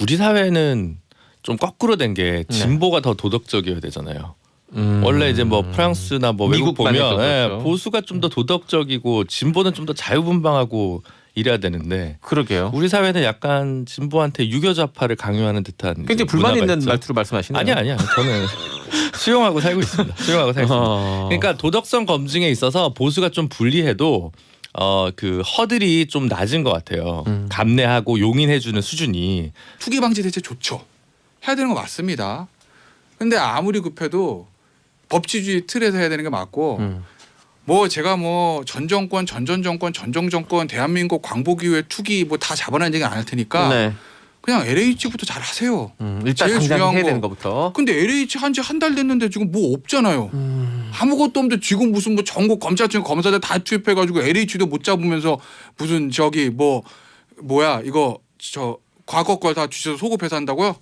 우리 사회는 좀 거꾸로 된 게 진보가 더 도덕적이어야 되잖아요. 원래 이제 뭐 프랑스나 뭐 외국 보면 그렇죠. 보수가 좀 더 도덕적이고 진보는 좀 더 자유분방하고 이래야 되는데 그러게요. 우리 사회는 약간 진보한테 유교좌파를 강요하는 듯한 굉장히 불만 문화가 있는 있죠. 말투로 말씀하시네요. 아니야. 저는 수용하고 살고 있습니다. 수용하고 살고 있습니다. 어... 그러니까 도덕성 검증에 있어서 보수가 좀 불리해도 그 허들이 좀 낮은 것 같아요. 감내하고 용인해주는 수준이. 투기 방지 대책 좋죠. 해야 되는 거 맞습니다. 근데 아무리 급해도 법치주의 틀에서 해야 되는 게 맞고 뭐 제가 뭐 전 정권, 전 정권 대한민국 광복이후에 투기 뭐 다 잡아낸 얘기 안 할 테니까 네. 그냥 LH부터 잘 하세요. 일단 제일 당장 중요한 해야 거. 되는 것부터. 근데 LH 한 지 한 달 됐는데 지금 뭐 없잖아요. 아무것도 없는데 지금 무슨 뭐 전국 검찰청 검사들 다 투입해가지고 LH도 못 잡으면서 무슨 저기 뭐야 이거 저 과거 걸 다 주셔서 소급해서 한다고요?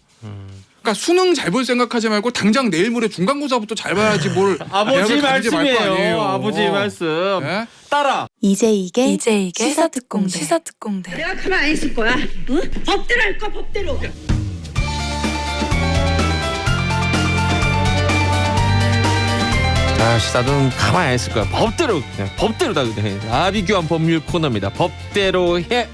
그러니까 수능 잘 볼 생각하지 말고 당장 내일 모레 중간고사부터 잘 봐야지 뭘 아버지 대학을 가는지 말거 아니에요. 말씀이에요. 아버지 말씀. 예? 따라. 이제 이게 시사특공대. 시사특공대. 내가 가만 안 있을 거야. 응? 법대로 할 거야, 법대로. 아, 시사는 가만히 안 있을 거야. 법대로 그냥 법대로 다 그냥 해. 아비규환 법률 코너입니다. 법대로 해.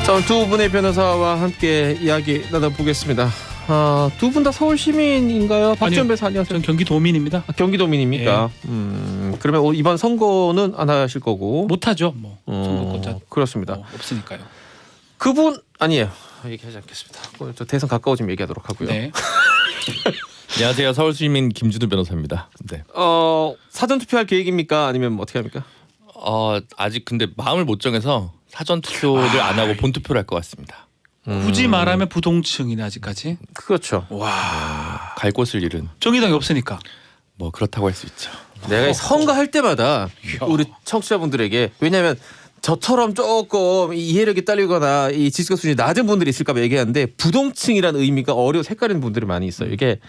자, 오늘 두 분의 변호사와 함께 이야기 나눠보겠습니다. 두 분 다 서울 시민인가요? 박지원 변호사 안녕하세요. 전 경기도민입니다. 경기도민입니까? 그러면 이번 선거는 안 하실 거고. 못하죠. 뭐 선거권자 그렇습니다. 없으니까요. 그분 아니에요. 얘기하지 않겠습니다. 저 대선 가까워지면 얘기하도록 하고요. 네. 안녕하세요. 서울시민 김준우 변호사입니다. 네. 사전 투표할 계획입니까? 아니면 뭐 어떻게 합니까? 아직 근데 마음을 못 정해서 사전 투표를 안 하고 본 투표를 할 것 같습니다. 굳이 말하면 부동층이네 아직까지. 그렇죠. 갈 곳을 잃은 정의당이 없으니까. 뭐 그렇다고 할 수 있죠. 내가 선거할 때마다 우리 청취자분들에게 왜냐하면 저처럼 조금 이해력이 딸리거나 이 지식과 수준이 낮은 분들이 있을까 봐 얘기하는데 부동층이라는 의미가 어려워 헷갈리는 분들이 많이 있어요. 이게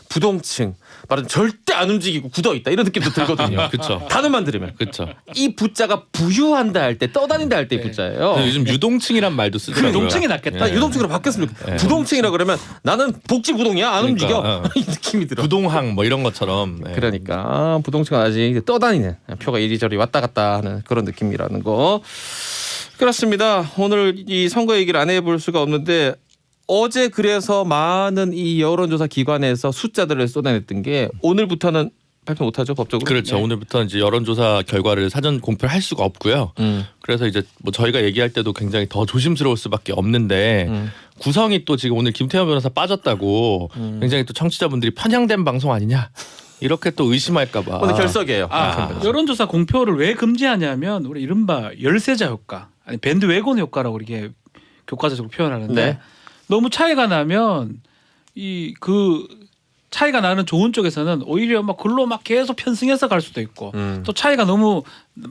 부동층 말은 절대 안 움직이고 굳어있다 이런 느낌도 들거든요. 그렇죠. 단어만 들으면. 그렇죠. 이 부자가 부유한다 할 때 떠다닌다 할 때 부자예요. 요즘 유동층이란 말도 쓰더라고요. 부동층이 낫겠다. 유동층으로 바뀌었으면 좋겠다. 부동층이라 그러면 나는 복지부동이야 안 그러니까, 움직여 이 느낌이 들어. 부동항 뭐 이런 것처럼. 그러니까 부동층은 아직 떠다니는 표가 이리저리 왔다 갔다 하는 그런 느낌이라는 거. 그렇습니다. 오늘 이 선거 얘기를 안 해볼 수가 없는데 어제 그래서 많은 이 여론조사 기관에서 숫자들을 쏟아냈던 게 오늘부터는 발표 못하죠 법적으로. 그렇죠. 오늘부터 이제 여론조사 결과를 사전 공표를 할 수가 없고요. 그래서 이제 뭐 저희가 얘기할 때도 굉장히 더 조심스러울 수밖에 없는데 구성이 또 지금 오늘 김태현 변호사 빠졌다고 굉장히 또 청취자분들이 편향된 방송 아니냐 이렇게 또 의심할까봐. 오늘 결석이에요. 여론조사 공표를 왜 금지하냐면 우리 이른바 열세자 효과, 아니 밴드 웨건 효과라고 이렇게 교과서적으로 표현하는데 네. 너무 차이가 나면 그 차이가 나는 좋은 쪽에서는 오히려 막 글로 막 계속 편승해서 갈 수도 있고 또 차이가 너무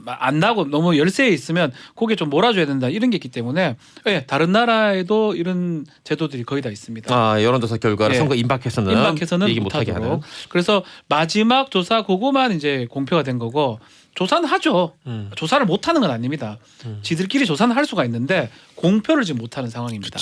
안 나고 너무 열세에 있으면 거기에 좀 몰아줘야 된다 이런 게 있기 때문에 다른 나라에도 이런 제도들이 거의 다 있습니다. 여론조사 결과를 예. 선거 임박해서는 얘기 못하게 못하도록. 하는. 그래서 마지막 조사 그거만 이제 공표가 된 거고 조사는 하죠. 조사를 못하는 건 아닙니다. 지들끼리 조사는 할 수가 있는데 공표를 지금 못하는 상황입니다.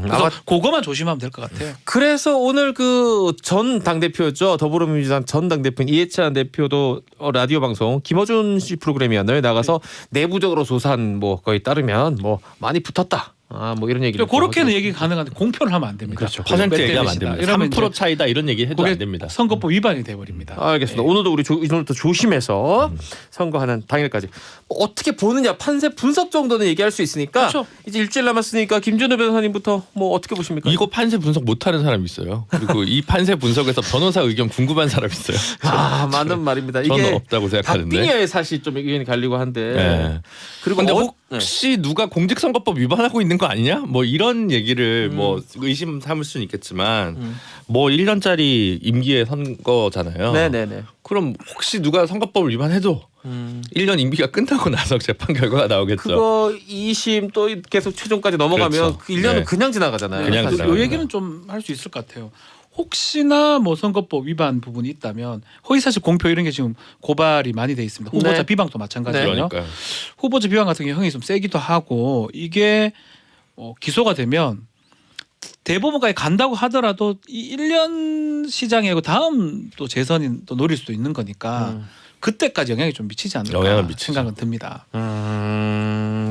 그래서 그거만 조심하면 될 것 같아요. 그래서 오늘 그 전 당대표죠. 더불어민주당 전 당대표인 이해찬 대표도 라디오 방송 김어준 씨 프로그램이었나요? 나가서 내부적으로 조사한 뭐 거에 따르면 뭐 많이 붙었다. 뭐 이런 얘기를. 그렇게는 얘기 가능한데 공표를 하면 안 됩니다. 그렇죠. 퍼센트 몇 얘기하면 안 대몇이다. 됩니다. 이러면 3% 이제 차이다 이런 얘기 해도 그게 안 됩니다. 선거법 위반이 돼버립니다. 알겠습니다. 오늘도 우리 오늘부터 조심해서 선거하는 당일까지 어떻게 보느냐 판세 분석 정도는 얘기할 수 있으니까 그렇죠. 이제 일주일 남았으니까 김준우 변호사님부터 뭐 어떻게 보십니까? 이거 판세 분석 못하는 사람이 있어요. 그리고 이 판세 분석에서 변호사 의견 궁금한 사람 있어요. 맞는 말입니다. 저는 이게 없다고 생각하는데. 박빙의 사실 좀 의견이 갈리고 한데. 네. 그리고 근데 네. 혹시 누가 공직선거법 위반하고 있는 거 아니냐? 뭐 이런 얘기를 뭐 의심 삼을 수는 있겠지만 뭐 1년짜리 임기의 선거잖아요. 네네네. 그럼 혹시 누가 선거법을 위반해도 1년 임기가 끝나고 나서 재판 결과가 나오겠죠. 그거 2심 또 계속 최종까지 넘어가면 그렇죠. 그 1년은 네. 그냥 지나가잖아요. 그냥 사실. 지나가요. 이 얘기는 좀 할 수 있을 것 같아요. 혹시나 뭐 선거법 위반 부분이 있다면 허위사실 공표 이런 게 지금 고발이 많이 돼 있습니다. 후보자 네. 비방도 마찬가지고요. 그러니까요. 후보자 비방 같은 경우 형이 좀 세기도 하고 이게 기소가 되면 대법원까지 간다고 하더라도 이 1년 시장이고 다음 또 재선이 또 노릴 수도 있는 거니까 그때까지 영향이 좀 미치지 않을까 영향은 미치죠. 생각은 듭니다.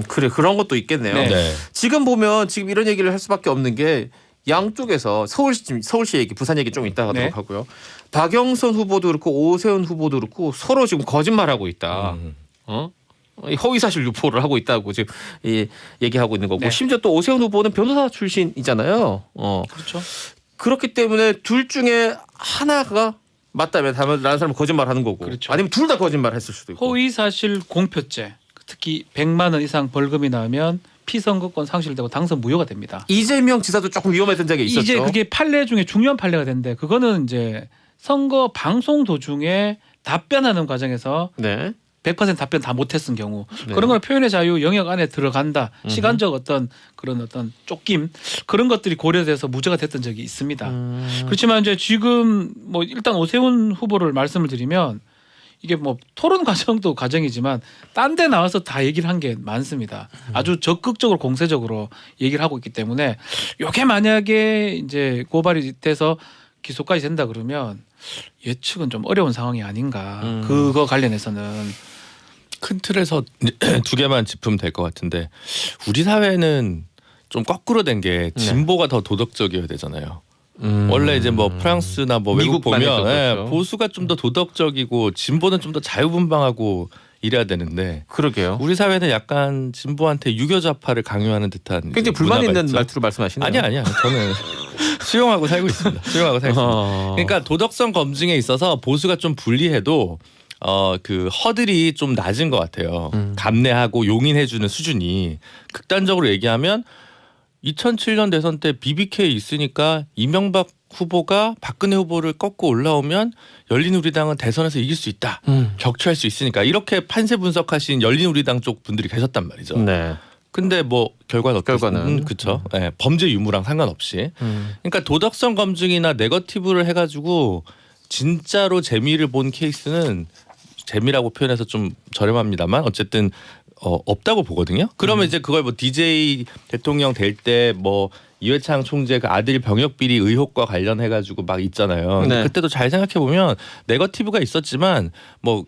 그래 그런 것도 있겠네요. 네. 네. 지금 보면 지금 이런 얘기를 할 수밖에 없는 게 양쪽에서 서울시 얘기, 부산 얘기 좀 이따 하도록 네. 하고요. 박영선 후보도 그렇고 오세훈 후보도 그렇고 서로 지금 거짓말하고 있다. 이 허위사실 유포를 하고 있다고 지금 얘기하고 있는 거고 네. 심지어 또 오세훈 후보는 변호사 출신이잖아요. 그렇죠. 그렇기 때문에 둘 중에 하나가 맞다면 다른 사람은 거짓말하는 거고 그렇죠. 아니면 둘 다 거짓말했을 수도 있고. 허위사실 공표죄 특히 100만 원 이상 벌금이 나면 피선거권 상실되고 당선 무효가 됩니다. 이재명 지사도 조금 위험했던 적이 있었죠. 이제 그게 판례 중에 중요한 판례가 되는데 그거는 이제 선거 방송 도중에 답변하는 과정에서 네. 100% 답변 다 못했은 경우 네. 그런 걸 표현의 자유 영역 안에 들어간다. 시간적 어떤 그런 어떤 쫓김 그런 것들이 고려돼서 무죄가 됐던 적이 있습니다. 그렇지만 이제 지금 뭐 일단 오세훈 후보를 말씀을 드리면 이게 뭐 토론 과정도 과정이지만 딴 데 나와서 다 얘기를 한 게 많습니다. 아주 적극적으로 공세적으로 얘기를 하고 있기 때문에 이게 만약에 이제 고발이 돼서 기소까지 된다 그러면 예측은 좀 어려운 상황이 아닌가. 그거 관련해서는 큰 틀에서 두 개만 짚으면 될 것 같은데 우리 사회는 좀 거꾸로 된 게 진보가 더 도덕적이어야 되잖아요. 원래 이제 뭐 프랑스나 뭐 외국 미국만 해도 보면 그렇죠. 보수가 좀 더 도덕적이고 진보는 좀 더 자유분방하고 이래야 되는데 그러게요. 우리 사회는 약간 진보한테 유교좌파를 강요하는 듯한 굉장히 불만 문화가 있는 있죠. 말투로 말씀하시네요. 아니야 저는 수용하고 살고 있습니다. 수용하고 살고 있습니다. 그러니까 도덕성 검증에 있어서 보수가 좀 불리해도 그 허들이 좀 낮은 것 같아요. 감내하고 용인해주는 수준이 극단적으로 얘기하면 2007년 대선 때 BBK 있으니까 이명박 후보가 박근혜 후보를 꺾고 올라오면 열린우리당은 대선에서 이길 수 있다. 격추할 수 있으니까 이렇게 판세 분석하신 열린우리당 쪽 분들이 계셨단 말이죠. 네. 근데 뭐 결과는 결과는 그렇죠. 네, 범죄 유무랑 상관없이. 그러니까 도덕성 검증이나 네거티브를 해가지고 진짜로 재미를 본 케이스는 재미라고 표현해서 좀 저렴합니다만 어쨌든 없다고 보거든요. 그러면 이제 그걸 뭐 DJ 대통령 될 때 뭐 이회창 총재 그 아들 병역 비리 의혹과 관련해 가지고 막 있잖아요. 근데 네. 그때도 잘 생각해 보면 네거티브가 있었지만 뭐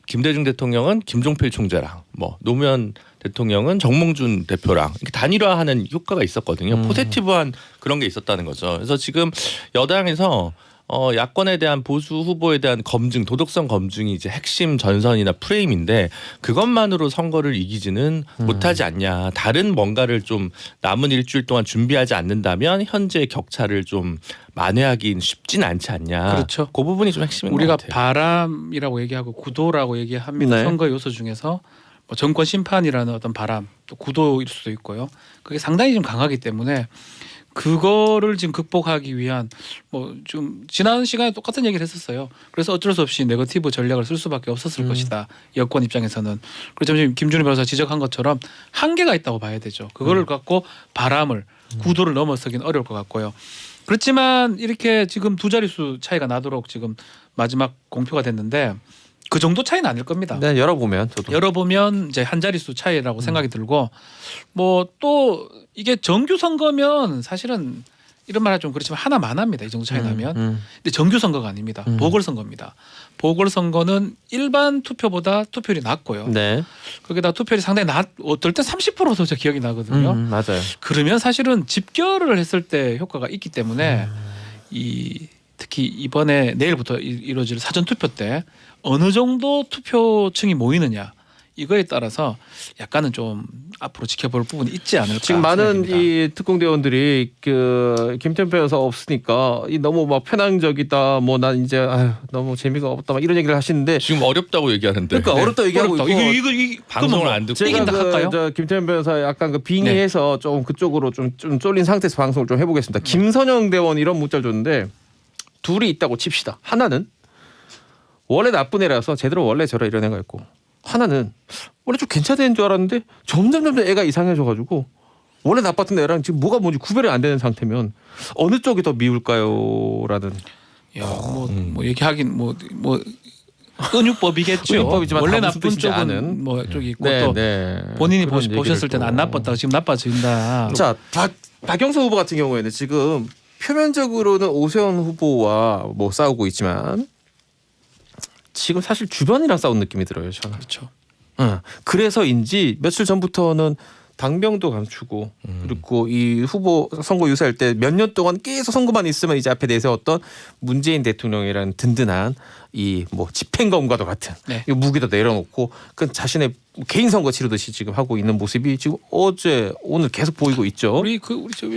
김대중 대통령은 김종필 총재랑 뭐 노무현 대통령은 정몽준 대표랑 이렇게 단일화하는 효과가 있었거든요. 포지티브한 그런 게 있었다는 거죠. 그래서 지금 여당에서 야권에 대한 보수 후보에 대한 검증, 도덕성 검증이 이제 핵심 전선이나 프레임인데 그것만으로 선거를 이기지는 못하지 않냐. 다른 뭔가를 좀 남은 일주일 동안 준비하지 않는다면 현재 격차를 좀 만회하긴 쉽진 않지 않냐. 그렇죠. 그 부분이 좀 핵심인 우리가 것 같아요. 바람이라고 얘기하고 구도라고 얘기합니다. 네. 선거 요소 중에서 뭐 정권 심판이라는 어떤 바람, 또 구도일 수도 있고요. 그게 상당히 좀 강하기 때문에 그거를 지금 극복하기 위한 뭐 좀 지난 시간에 똑같은 얘기를 했었어요. 그래서 어쩔 수 없이 네거티브 전략을 쓸 수밖에 없었을 것이다. 여권 입장에서는. 그래서 지금 김준일 변호사 지적한 것처럼 한계가 있다고 봐야 되죠. 그거를 갖고 바람을 구도를 넘어서긴 어려울 것 같고요. 그렇지만 이렇게 지금 두 자릿수 차이가 나도록 지금 마지막 공표가 됐는데 그 정도 차이는 아닐 겁니다. 네, 열어보면 저도. 열어보면 이제 한 자릿수 차이라고 생각이 들고 뭐 또 이게 정규 선거면 사실은 이런 말은 좀 그렇지만 하나만 합니다. 이 정도 차이 나면. 근데 정규 선거가 아닙니다. 보궐선거입니다. 보궐선거는 일반 투표보다 투표율이 낮고요. 네. 거기다 투표율이 상당히 어떨 때 30%도 제 기억이 나거든요. 맞아요. 그러면 사실은 집결을 했을 때 효과가 있기 때문에 특히 이번에 내일부터 이루어질 사전 투표 때 어느 정도 투표층이 모이느냐 이거에 따라서 약간은 좀 앞으로 지켜볼 부분이 있지 않을까. 지금 많은 생각됩니다. 이 특공대원들이 그 김태현 변호사 없으니까 이 너무 막 편향적이다. 뭐 난 이제 너무 재미가 없다. 막 이런 얘기를 하시는데 지금 어렵다고 얘기하는데 그러니까 어렵다 얘기하고 있고 이거 방송을 안 듣고 제가 이긴다 할까요? 저 김태현 변호사 약간 그 빙의해서 좀 그쪽으로 좀 쫄린 상태에서 방송을 좀 해보겠습니다. 김선영 대원 이런 문자를 줬는데 둘이 있다고 칩시다. 하나는 원래 나쁜 애라서 제대로 원래 저래 이런 애가 있고 하나는 원래 좀 괜찮은 애인 줄 알았는데 점점 애가 이상해져가지고 원래 나빴던 애랑 지금 뭐가 뭔지 구별이 안 되는 상태면 어느 쪽이 더 미울까요?라는. 뭐 얘기하긴 뭐 은유법이겠죠. 은유법이지만 원래 다 무슨 나쁜 뜻인지 쪽은 아는. 뭐 쪽이 있고 네, 또 네. 본인이 그런 얘기를 보셨을 때는 안 또. 나빴다가 지금 나빠진다. 자, 박영선 후보 같은 경우에는 지금 표면적으로는 오세훈 후보와 뭐 싸우고 있지만 지금 사실 주변이랑 싸운 느낌이 들어요. 저는. 그렇죠. 그래서인지 며칠 전부터는 당명도 감추고 그리고 이 후보 선거 유세할 때 몇 년 동안 계속 선거만 있으면 이제 앞에 내세웠던 문재인 대통령이라는 든든한 이 뭐 집행검과도 같은 네. 이 무기도 내려놓고 그 자신의 개인 선거 치르듯이 지금 하고 있는 모습이 지금 어제 오늘 계속 보이고 있죠. 우리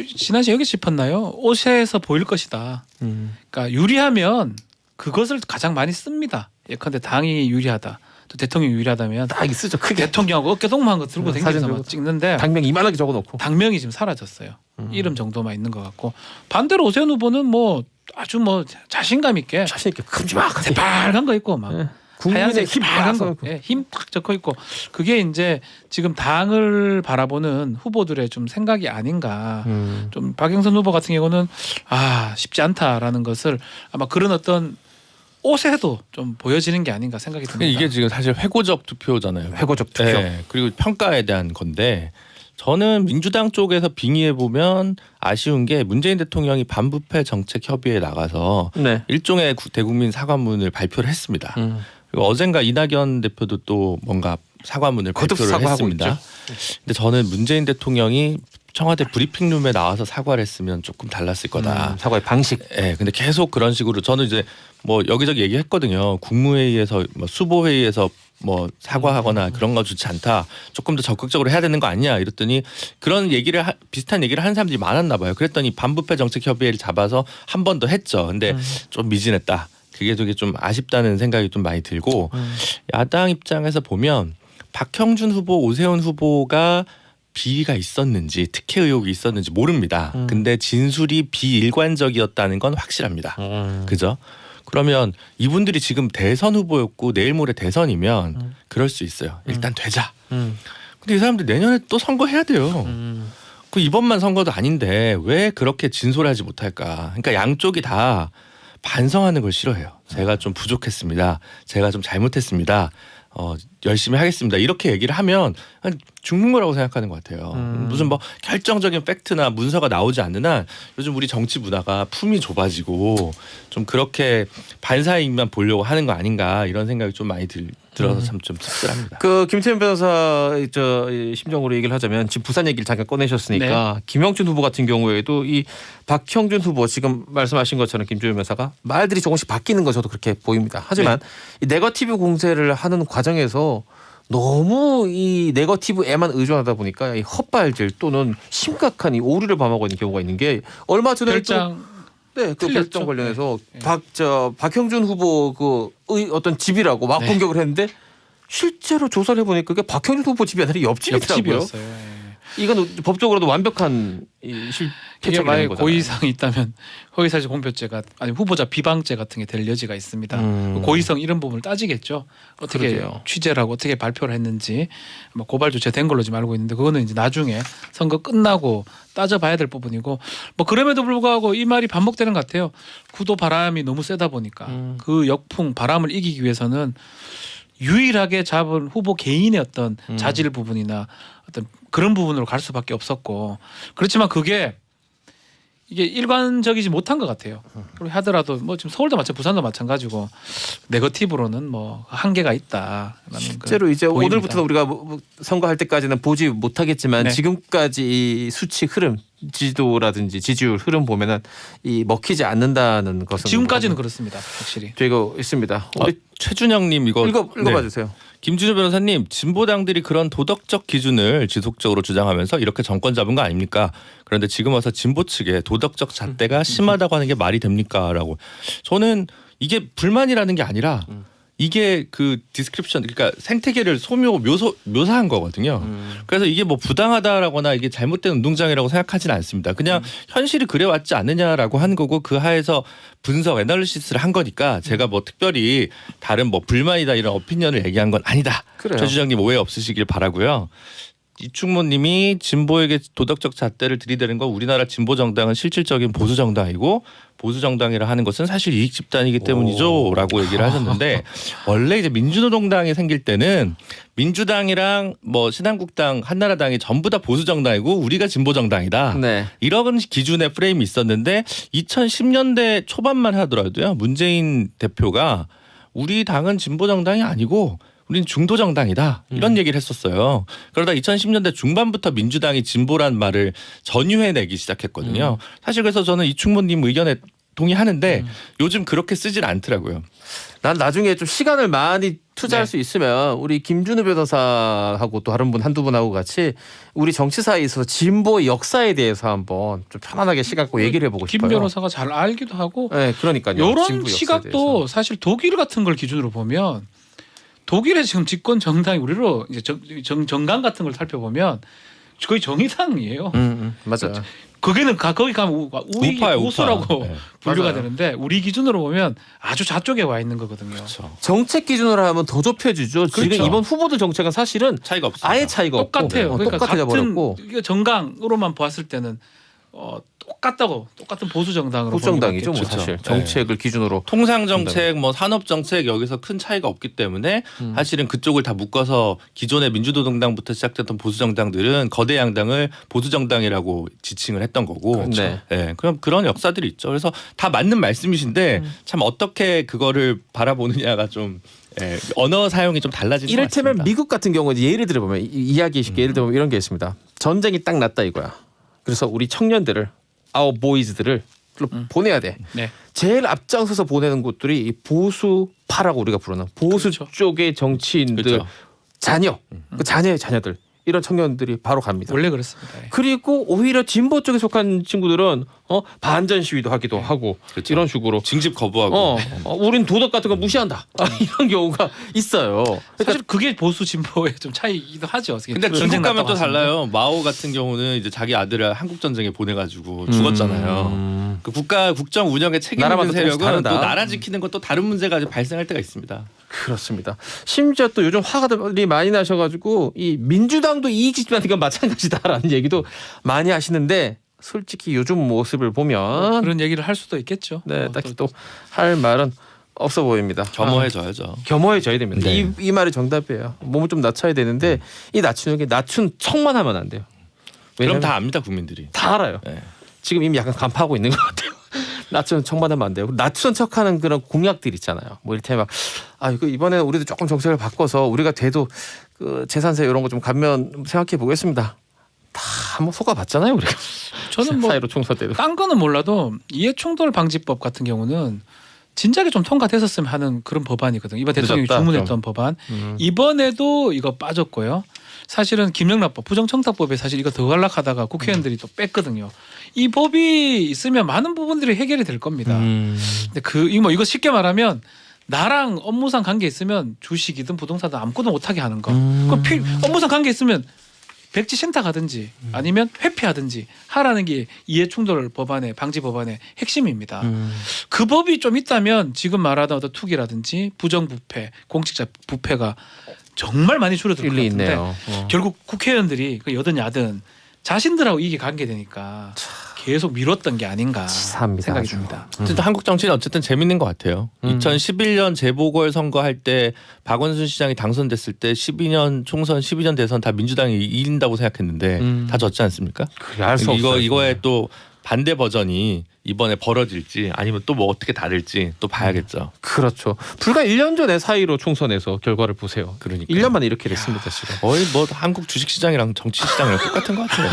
지난 시간 여기 짚었나요? 옷에서 보일 것이다. 그러니까 유리하면 그것을 가장 많이 씁니다. 예컨대 당이 유리하다. 또 대통령이 유리하다면 딱 쓰죠. 크게 대통령하고 어깨 동무한 거 들고 사진 다니면서 들고. 찍는데 당명 이만하게 적어놓고 당명이 지금 사라졌어요. 이름 정도만 있는 것 같고 반대로 오세훈 후보는 뭐 아주 뭐 자신감 있게 자신 있게 큼지막하게 새빨간 거 있고 막 국민의 하얀색 힘 빨간 거, 빡 힘딱 적혀 있고 그게 이제 지금 당을 바라보는 후보들의 좀 생각이 아닌가. 좀 박영선 후보 같은 경우는 쉽지 않다라는 것을 아마 그런 어떤 옷에도 좀 보여지는 게 아닌가 생각이 듭니다. 이게 지금 사실 회고적 투표잖아요. 회고적 투표. 네, 그리고 평가에 대한 건데 저는 민주당 쪽에서 빙의해 보면 아쉬운 게 문재인 대통령이 반부패 정책 협의회에 나가서 네. 일종의 대국민 사과문을 발표를 했습니다. 그리고 어젠가 이낙연 대표도 또 뭔가 사과문을 거듭 발표를 사과하고 했습니다. 있죠. 근데 저는 문재인 대통령이 청와대 브리핑룸에 나와서 사과를 했으면 조금 달랐을 거다. 사과의 방식. 예, 근데 계속 그런 식으로 저는 이제 뭐 여기저기 얘기했거든요. 국무회의에서 뭐 수보회의에서 뭐 사과하거나 그런 거 좋지 않다. 조금 더 적극적으로 해야 되는 거 아니냐 이랬더니 그런 얘기를 비슷한 얘기를 하는 사람들이 많았나 봐요. 그랬더니 반부패 정책 협의회를 잡아서 한 번 더 했죠. 근데 좀 미진했다. 그게 되게 좀 아쉽다는 생각이 좀 많이 들고 야당 입장에서 보면 박형준 후보, 오세훈 후보가 비리가 있었는지 특혜 의혹이 있었는지 모릅니다. 근데 진술이 비일관적이었다는 건 확실합니다. 그죠? 그러면 이분들이 지금 대선 후보였고 내일 모레 대선이면 그럴 수 있어요. 일단 되자. 근데 이 사람들 내년에 또 선거해야 돼요. 그 이번만 선거도 아닌데 왜 그렇게 진솔하지 못할까? 그러니까 양쪽이 다 반성하는 걸 싫어해요. 제가 좀 부족했습니다. 제가 좀 잘못했습니다. 열심히 하겠습니다. 이렇게 얘기를 하면 죽는 거라고 생각하는 것 같아요. 무슨 뭐 결정적인 팩트나 문서가 나오지 않는 한 요즘 우리 정치 문화가 품이 좁아지고 좀 그렇게 반사이익만 보려고 하는 거 아닌가 이런 생각이 좀 많이 들어서 참 좀 씁쓸합니다. 그 김태현 변호사 심정으로 얘기를 하자면 지금 부산 얘기를 잠깐 꺼내셨으니까 김영준 후보 같은 경우에도 이 박형준 후보 지금 말씀하신 것처럼 김주현 변호사가 말들이 조금씩 바뀌는 거 저도 그렇게 보입니다. 하지만 이 네거티브 공세를 하는 과정에서 너무 이 네거티브에만 의존하다 보니까 이 헛발질 또는 심각한 이 오류를 범하고 있는 경우가 있는 게 얼마 전에 결정 그 틀렸죠. 결정 관련해서 박형준 후보 어떤 집이라고 막 공격을 했는데 실제로 조사를 해보니까 그게 박형준 후보 집이 아니라 옆집이더라고요. 옆집이었어요. 이건 법적으로도 완벽한 이게 실패책이 만약에 되는 거잖아요. 고의성이 있다면 허위사실 공표죄가 아니 후보자 비방죄 같은 게 될 여지가 있습니다. 고의성 이런 부분을 따지겠죠. 어떻게 그러게요. 취재를 하고 어떻게 발표를 했는지 뭐 고발 조치된 걸로 지금 알고 있는데 그거는 이제 나중에 선거 끝나고 따져봐야 될 부분이고 뭐 그럼에도 불구하고 이 말이 반복되는 것 같아요. 구도 바람이 너무 세다 보니까 그 역풍 바람을 이기기 위해서는 유일하게 잡은 후보 개인의 어떤 자질 부분이나 어떤 그런 부분으로 갈 수밖에 없었고 그렇지만 그게 이게 일관적이지 못한 것 같아요. 그렇게 하더라도 뭐 지금 서울도 마찬가지, 부산도 마찬가지고 네거티브로는 뭐 한계가 있다. 실제로 이제 보입니다. 오늘부터 우리가 선거할 때까지는 보지 못하겠지만 네. 지금까지 이 수치 흐름, 지지도라든지 지지율 흐름 보면은 이 먹히지 않는다는 것은 지금까지는 그렇습니다. 확실히. 되고 있습니다. 우리 최준영님 이거 읽어봐 주세요. 김준우 변호사님, 진보당들이 그런 도덕적 기준을 지속적으로 주장하면서 이렇게 정권 잡은 거 아닙니까? 그런데 지금 와서 진보 측의 도덕적 잣대가 심하다고 하는 게 말이 됩니까? 라고. 저는 이게 불만이라는 게 아니라 이게 그 디스크립션, 그러니까 생태계를 묘사한 거거든요. 그래서 이게 뭐 부당하다라거나 이게 잘못된 운동장이라고 생각하지는 않습니다. 그냥 현실이 그래왔지 않느냐라고 하는 거고 그 하에서 분석, 애널리시스를 한 거니까 제가 뭐 특별히 다른 뭐 불만이다 이런 오피니언을 얘기한 건 아니다. 그래요. 최 주장님 오해 없으시길 바라고요. 이충모님이 진보에게 도덕적 잣대를 들이대는 건 우리나라 진보 정당은 실질적인 보수 정당이고 보수 정당이라 하는 것은 사실 이익 집단이기 때문이죠라고 얘기를 하셨는데 원래 이제 민주노동당이 생길 때는 민주당이랑 뭐 신한국당, 한나라당이 전부 다 보수 정당이고 우리가 진보 정당이다. 네. 이런 기준의 프레임이 있었는데 2010년대 초반만 하더라도요. 문재인 대표가 우리 당은 진보 정당이 아니고 우리는 중도 정당이다 이런 얘기를 했었어요. 그러다 2010년대 중반부터 민주당이 진보란 말을 전유해내기 시작했거든요. 사실 그래서 저는 이충모님 의견에 동의하는데 요즘 그렇게 쓰질 않더라고요. 난 나중에 좀 시간을 많이 투자할 네. 수 있으면 우리 김준우 변호사하고 또 다른 분 한두 분하고 같이 우리 정치사에 있어서 진보의 역사에 대해서 한번 좀 편안하게 시간 갖고 얘기를 해보고 김 싶어요. 변호사가 잘 알기도 하고 네, 그러니까요. 이런 진보 역사에 시각도 대해서. 사실 독일 같은 걸 기준으로 보면 독일의 지금 집권 정당이 우리로 이제 정강 같은 걸 살펴보면 거의 정의당이에요. 맞아요. 거기는 거기 가면 우파예요, 우파. 우수라고 네. 분류가 맞아요. 되는데 우리 기준으로 보면 아주 좌쪽에 와 있는 거거든요. 그렇죠. 정책 기준으로 하면 더 좁혀지죠. 지금 그렇죠. 이번 후보들 정책은 사실은 차이가 없습니다. 아예 차이가 똑같아요. 없고 그러니까 똑같아져 같은 버렸고 이게 정강으로만 봤을 때는 똑같은 보수 정당으로 보수 정당이죠, 뭐 보는 게 사실 그렇죠. 정책을 기준으로. 통상 정책, 뭐 산업 정책 여기서 큰 차이가 없기 때문에 사실은 그쪽을 다 묶어서 기존의 민주노동당부터 시작됐던 보수 정당들은 거대 양당을 보수 정당이라고 지칭을 했던 거고. 그렇죠. 네. 예, 그럼 그런 역사들이 있죠. 그래서 다 맞는 말씀이신데 참 어떻게 그거를 바라보느냐가 좀 언어 사용이 좀 달라지는 것 이를테면 같습니다. 미국 같은 경우는 예를 들어보면 이야기 쉽게 예를 들어보면 이런 게 있습니다. 전쟁이 딱 났다 이거야. 그래서 우리 청년들을 our boys들을 보내야 돼. 네. 제일 앞장서서 보내는 곳들이 이 보수파라고 우리가 부르는 보수 그렇죠. 쪽의 정치인들 그렇죠. 자녀, 그 자녀의 자녀들 이런 청년들이 바로 갑니다. 원래 그렇습니다. 예. 그리고 오히려 진보 쪽에 속한 친구들은 반전 시위도 하기도 하고 그렇죠. 이런 식으로 징집 거부하고 우린 도덕 같은 거 무시한다 이런 경우가 있어요. 그러니까 사실 그게 보수 진보의 좀 차이이기도 하죠. 근데 전쟁 중국 가면 났다고 또 하시는데. 달라요. 마오 같은 경우는 이제 자기 아들을 한국 전쟁에 보내가지고 죽었잖아요. 그 국가 국정 운영에 책임 있는 나라마다 조금씩 세력은 다르다. 또 나라 지키는 건 또 다른 문제가 발생할 때가 있습니다. 그렇습니다. 심지어 또 요즘 화가들이 많이 나셔가지고 이 민주당도 이익 집단과 마찬가지다라는 얘기도 많이 하시는데 솔직히 요즘 모습을 보면 그런 얘기를 할 수도 있겠죠. 네, 딱히 또 할 말은 없어 보입니다. 겸허해져야죠. 겸허해져야 됩니다. 네. 이 말이 정답이에요. 몸을 좀 낮춰야 되는데 이 낮추는 게 낮춘 척만 하면 안 돼요. 그럼 왜냐면 다 압니다 국민들이. 다 알아요. 네. 지금 이미 약간 간파하고 있는 것 같아요. 낮추는 척만 하면 안 돼요. 낮추는 척하는 그런 공약들 있잖아요. 뭐 이를테면 이거 이번에 우리도 조금 정책을 바꿔서 우리가 돼도 그 재산세 이런 거 좀 감면 생각해 보겠습니다. 다 한번 속아봤잖아요 우리가. 저는 뭐 사이로 총선 때도. 딴 거는 몰라도 이해충돌 방지법 같은 경우는 진작에 좀 통과됐었으면 하는 그런 법안이거든요. 이번 대통령이 늦었다, 주문했던 좀. 법안. 이번에도 이거 빠졌고요. 사실은 김영란법, 부정청탁법에 사실 이거 더 갈락하다가 국회의원들이 또 뺐거든요. 이 법이 있으면 많은 부분들이 해결이 될 겁니다. 근데 이거 쉽게 말하면 나랑 업무상 관계 있으면 주식이든 부동산이든 아무것도 못하게 하는 거. 업무상 관계 있으면 백지센터 가든지 아니면 회피하든지 하라는 게 이해충돌 법안의 방지 법안의 핵심입니다. 그 법이 좀 있다면 지금 말하던 어떤 투기라든지 부정부패, 공직자 부패가 정말 많이 줄어들 것 일리 같은데 있네요. 결국 국회의원들이 그 여든 야든 자신들하고 이게 관계되니까 계속 미뤘던 게 아닌가 치사합니다, 생각이 아주. 듭니다. 어쨌든 한국 정치는 어쨌든 재밌는 것 같아요. 2011년 재보궐 선거할 때 박원순 시장이 당선됐을 때 12년 총선, 12년 대선 다 민주당이 이긴다고 생각했는데 다 졌지 않습니까? 그게 알 수 없어요. 이거에 또 반대 버전이 이번에 벌어질지 아니면 또 뭐 어떻게 다를지 또 봐야겠죠. 그렇죠. 불과 1년 전에 사이로 총선에서 결과를 보세요. 그러니까 1년 만에 이렇게 됐습니다 지금. 거의 뭐 한국 주식 시장이랑 정치 시장이랑 똑같은 것 같아요.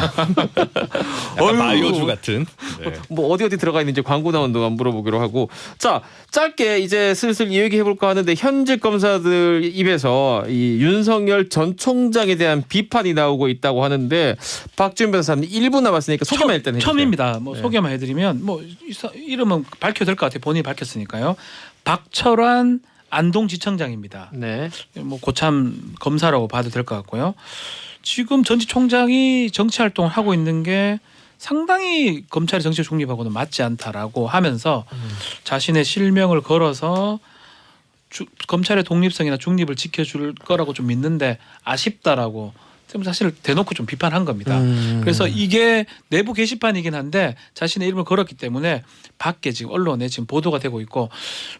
약간 마이오주 같은. 네. 뭐 어디 들어가 있는지 광고 나온 동안 물어보기로 하고. 자, 짧게 이제 슬슬 이 얘기 해볼까 하는데 현직 검사들 입에서 이 윤석열 전 총장에 대한 비판이 나오고 있다고 하는데 박지훈 변호사님 1분 남았으니까 소개만 일단 해주세요. 처음입니다. 뭐 네. 소개만 해드리면 뭐 이름은 밝혀도 될 것 같아요. 본인이 밝혔으니까요. 박철환 안동지청장입니다. 네. 뭐 고참 검사라고 봐도 될 것 같고요. 지금 전지총장이 정치 활동을 하고 있는 게 상당히 검찰의 정치 중립하고는 맞지 않다라고 하면서 자신의 실명을 걸어서 검찰의 독립성이나 중립을 지켜줄 거라고 좀 믿는데 아쉽다라고 사실 대놓고 좀 비판한 겁니다. 그래서 이게 내부 게시판이긴 한데 자신의 이름을 걸었기 때문에 밖에 지금 언론에 지금 보도가 되고 있고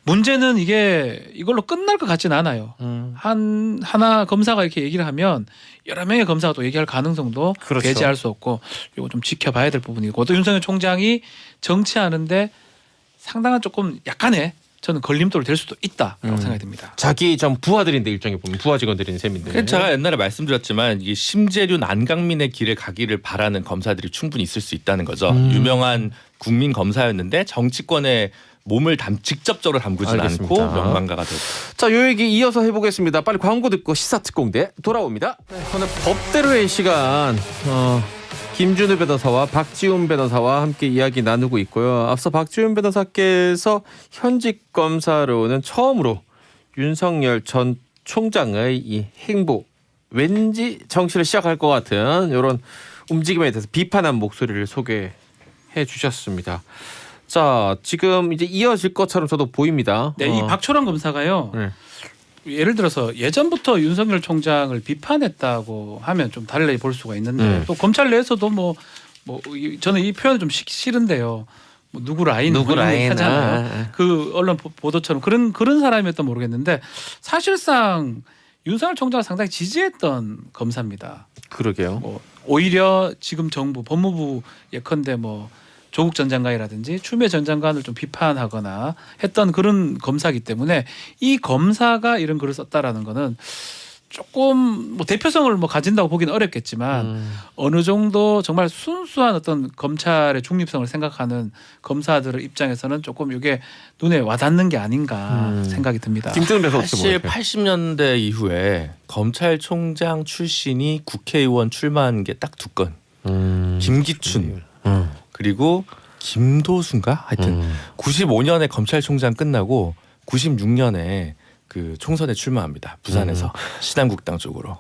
문제는 이게 이걸로 끝날 것 같지는 않아요. 하나 검사가 이렇게 얘기를 하면 여러 명의 검사가 또 얘기할 가능성도 그렇죠. 배제할 수 없고 이거 좀 지켜봐야 될 부분이고 또 윤석열 총장이 정치하는데 상당한 조금 약간의 저는 걸림돌 될 수도 있다라고 생각이 듭니다. 자기 좀 부하들인데 일종의 보면 부하 직원들인 셈인데. 그래서 제가 옛날에 말씀드렸지만 이 심재륜 안강민의 길을 가기를 바라는 검사들이 충분히 있을 수 있다는 거죠. 유명한 국민 검사였는데 정치권에 몸을 직접적으로 담그진 알겠습니다. 않고 명망가가 되고. 자, 요 얘기 이어서 해보겠습니다. 빨리 광고 듣고 시사특공대 돌아옵니다. 네, 오늘 법대로의 시간 김준우 변호사와 박지훈 변호사와 함께 이야기 나누고 있고요. 앞서 박지훈 변호사께서 현직 검사로는 처음으로 윤석열 전 총장의 이 행보 왠지 정치를 시작할 것 같은 이런 움직임에 대해서 비판한 목소리를 소개해 주셨습니다. 자, 지금 이제 이어질 것처럼 저도 보입니다. 네, 이 박철원 검사가요. 네. 예를 들어서 예전부터 윤석열 총장을 비판했다고 하면 좀 달리 볼 수가 있는데 또 검찰 내에서도 저는 이 표현이 좀 싫은데요. 뭐 누구 라인 하잖아요. 그 언론 보도처럼 그런 사람이었던 모르겠는데 사실상 윤석열 총장을 상당히 지지했던 검사입니다. 그러게요. 뭐 오히려 지금 정부 법무부 예컨대 뭐 조국 전 장관이라든지 추미애 전 장관을 좀 비판하거나 했던 그런 검사이기 때문에 이 검사가 이런 글을 썼다라는 거는 조금 뭐 대표성을 뭐 가진다고 보기는 어렵겠지만 어느 정도 정말 순수한 어떤 검찰의 중립성을 생각하는 검사들의 입장에서는 조금 이게 눈에 와닿는 게 아닌가 생각이 듭니다. 김준우 변호사 사실 80년대 이후에 검찰총장 출신이 국회의원 출마한 게 딱 두 건. 김기춘 그리고 김도순가 하여튼 95년에 검찰총장 끝나고 96년에 그 총선에 출마합니다. 부산에서 신한국당 쪽으로.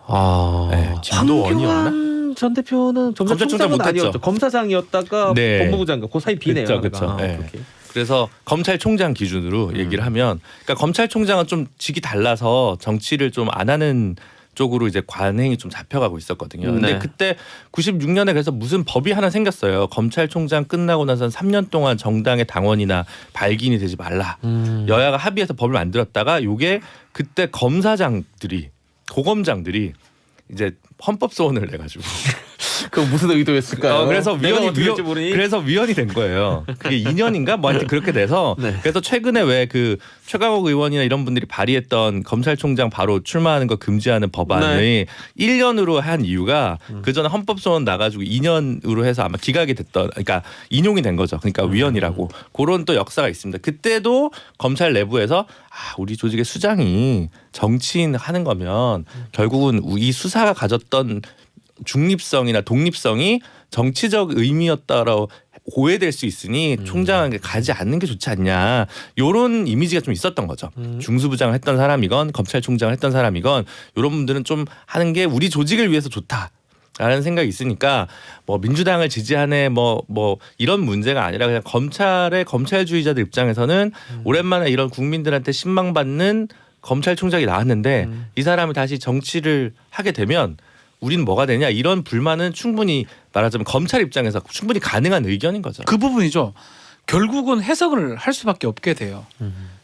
네, 김도원이었나? 황교안 전 대표는 검찰총장 검찰총장은 못했죠. 아니었죠. 검사장이었다가 네. 법무부 장관 그 사이 비네요. 그렇죠. 네. 그렇게. 그래서 검찰총장 기준으로 얘기를 하면 그러니까 검찰총장은 좀 직이 달라서 정치를 좀 안 하는 쪽으로 이제 관행이 좀 잡혀가고 있었거든요. 근데 네. 그때 96년에 그래서 무슨 법이 하나 생겼어요. 검찰총장 끝나고 나선 3년 동안 정당의 당원이나 발기인이 되지 말라. 여야가 합의해서 법을 만들었다가 요게 그때 검사장들이 고검장들이 이제 헌법 소원을 내가지고 그 무슨 의도였을까요? 그래서 내가 위원이 어떻게 될지 모르니? 그래서 위원이 된 거예요. 그게 2년인가 뭐 하여튼 그렇게 돼서 네. 그래서 최근에 왜 그 최강욱 의원이나 이런 분들이 발의했던 검찰총장 바로 출마하는 거 금지하는 법안이 1년으로 한 이유가 그 전에 헌법소원 나가지고 2년으로 해서 아마 기각이 됐던 그러니까 인용이 된 거죠. 그러니까 위원이라고 그런 또 역사가 있습니다. 그때도 검찰 내부에서 우리 조직의 수장이 정치인 하는 거면 결국은 이 수사가 가졌던 중립성이나 독립성이 정치적 의미였다라고 오해될 수 있으니 총장에게 가지 않는 게 좋지 않냐 이런 이미지가 좀 있었던 거죠. 중수부장을 했던 사람이건 검찰총장을 했던 사람이건 이런 분들은 좀 하는 게 우리 조직을 위해서 좋다라는 생각이 있으니까 뭐 민주당을 지지하네 뭐 이런 문제가 아니라 그냥 검찰주의자들 입장에서는 오랜만에 이런 국민들한테 신망받는 검찰총장이 나왔는데 이 사람이 다시 정치를 하게 되면 우리는 뭐가 되냐 이런 불만은 충분히 말하자면 검찰 입장에서 충분히 가능한 의견인 거죠. 그 부분이죠. 결국은 해석을 할 수밖에 없게 돼요.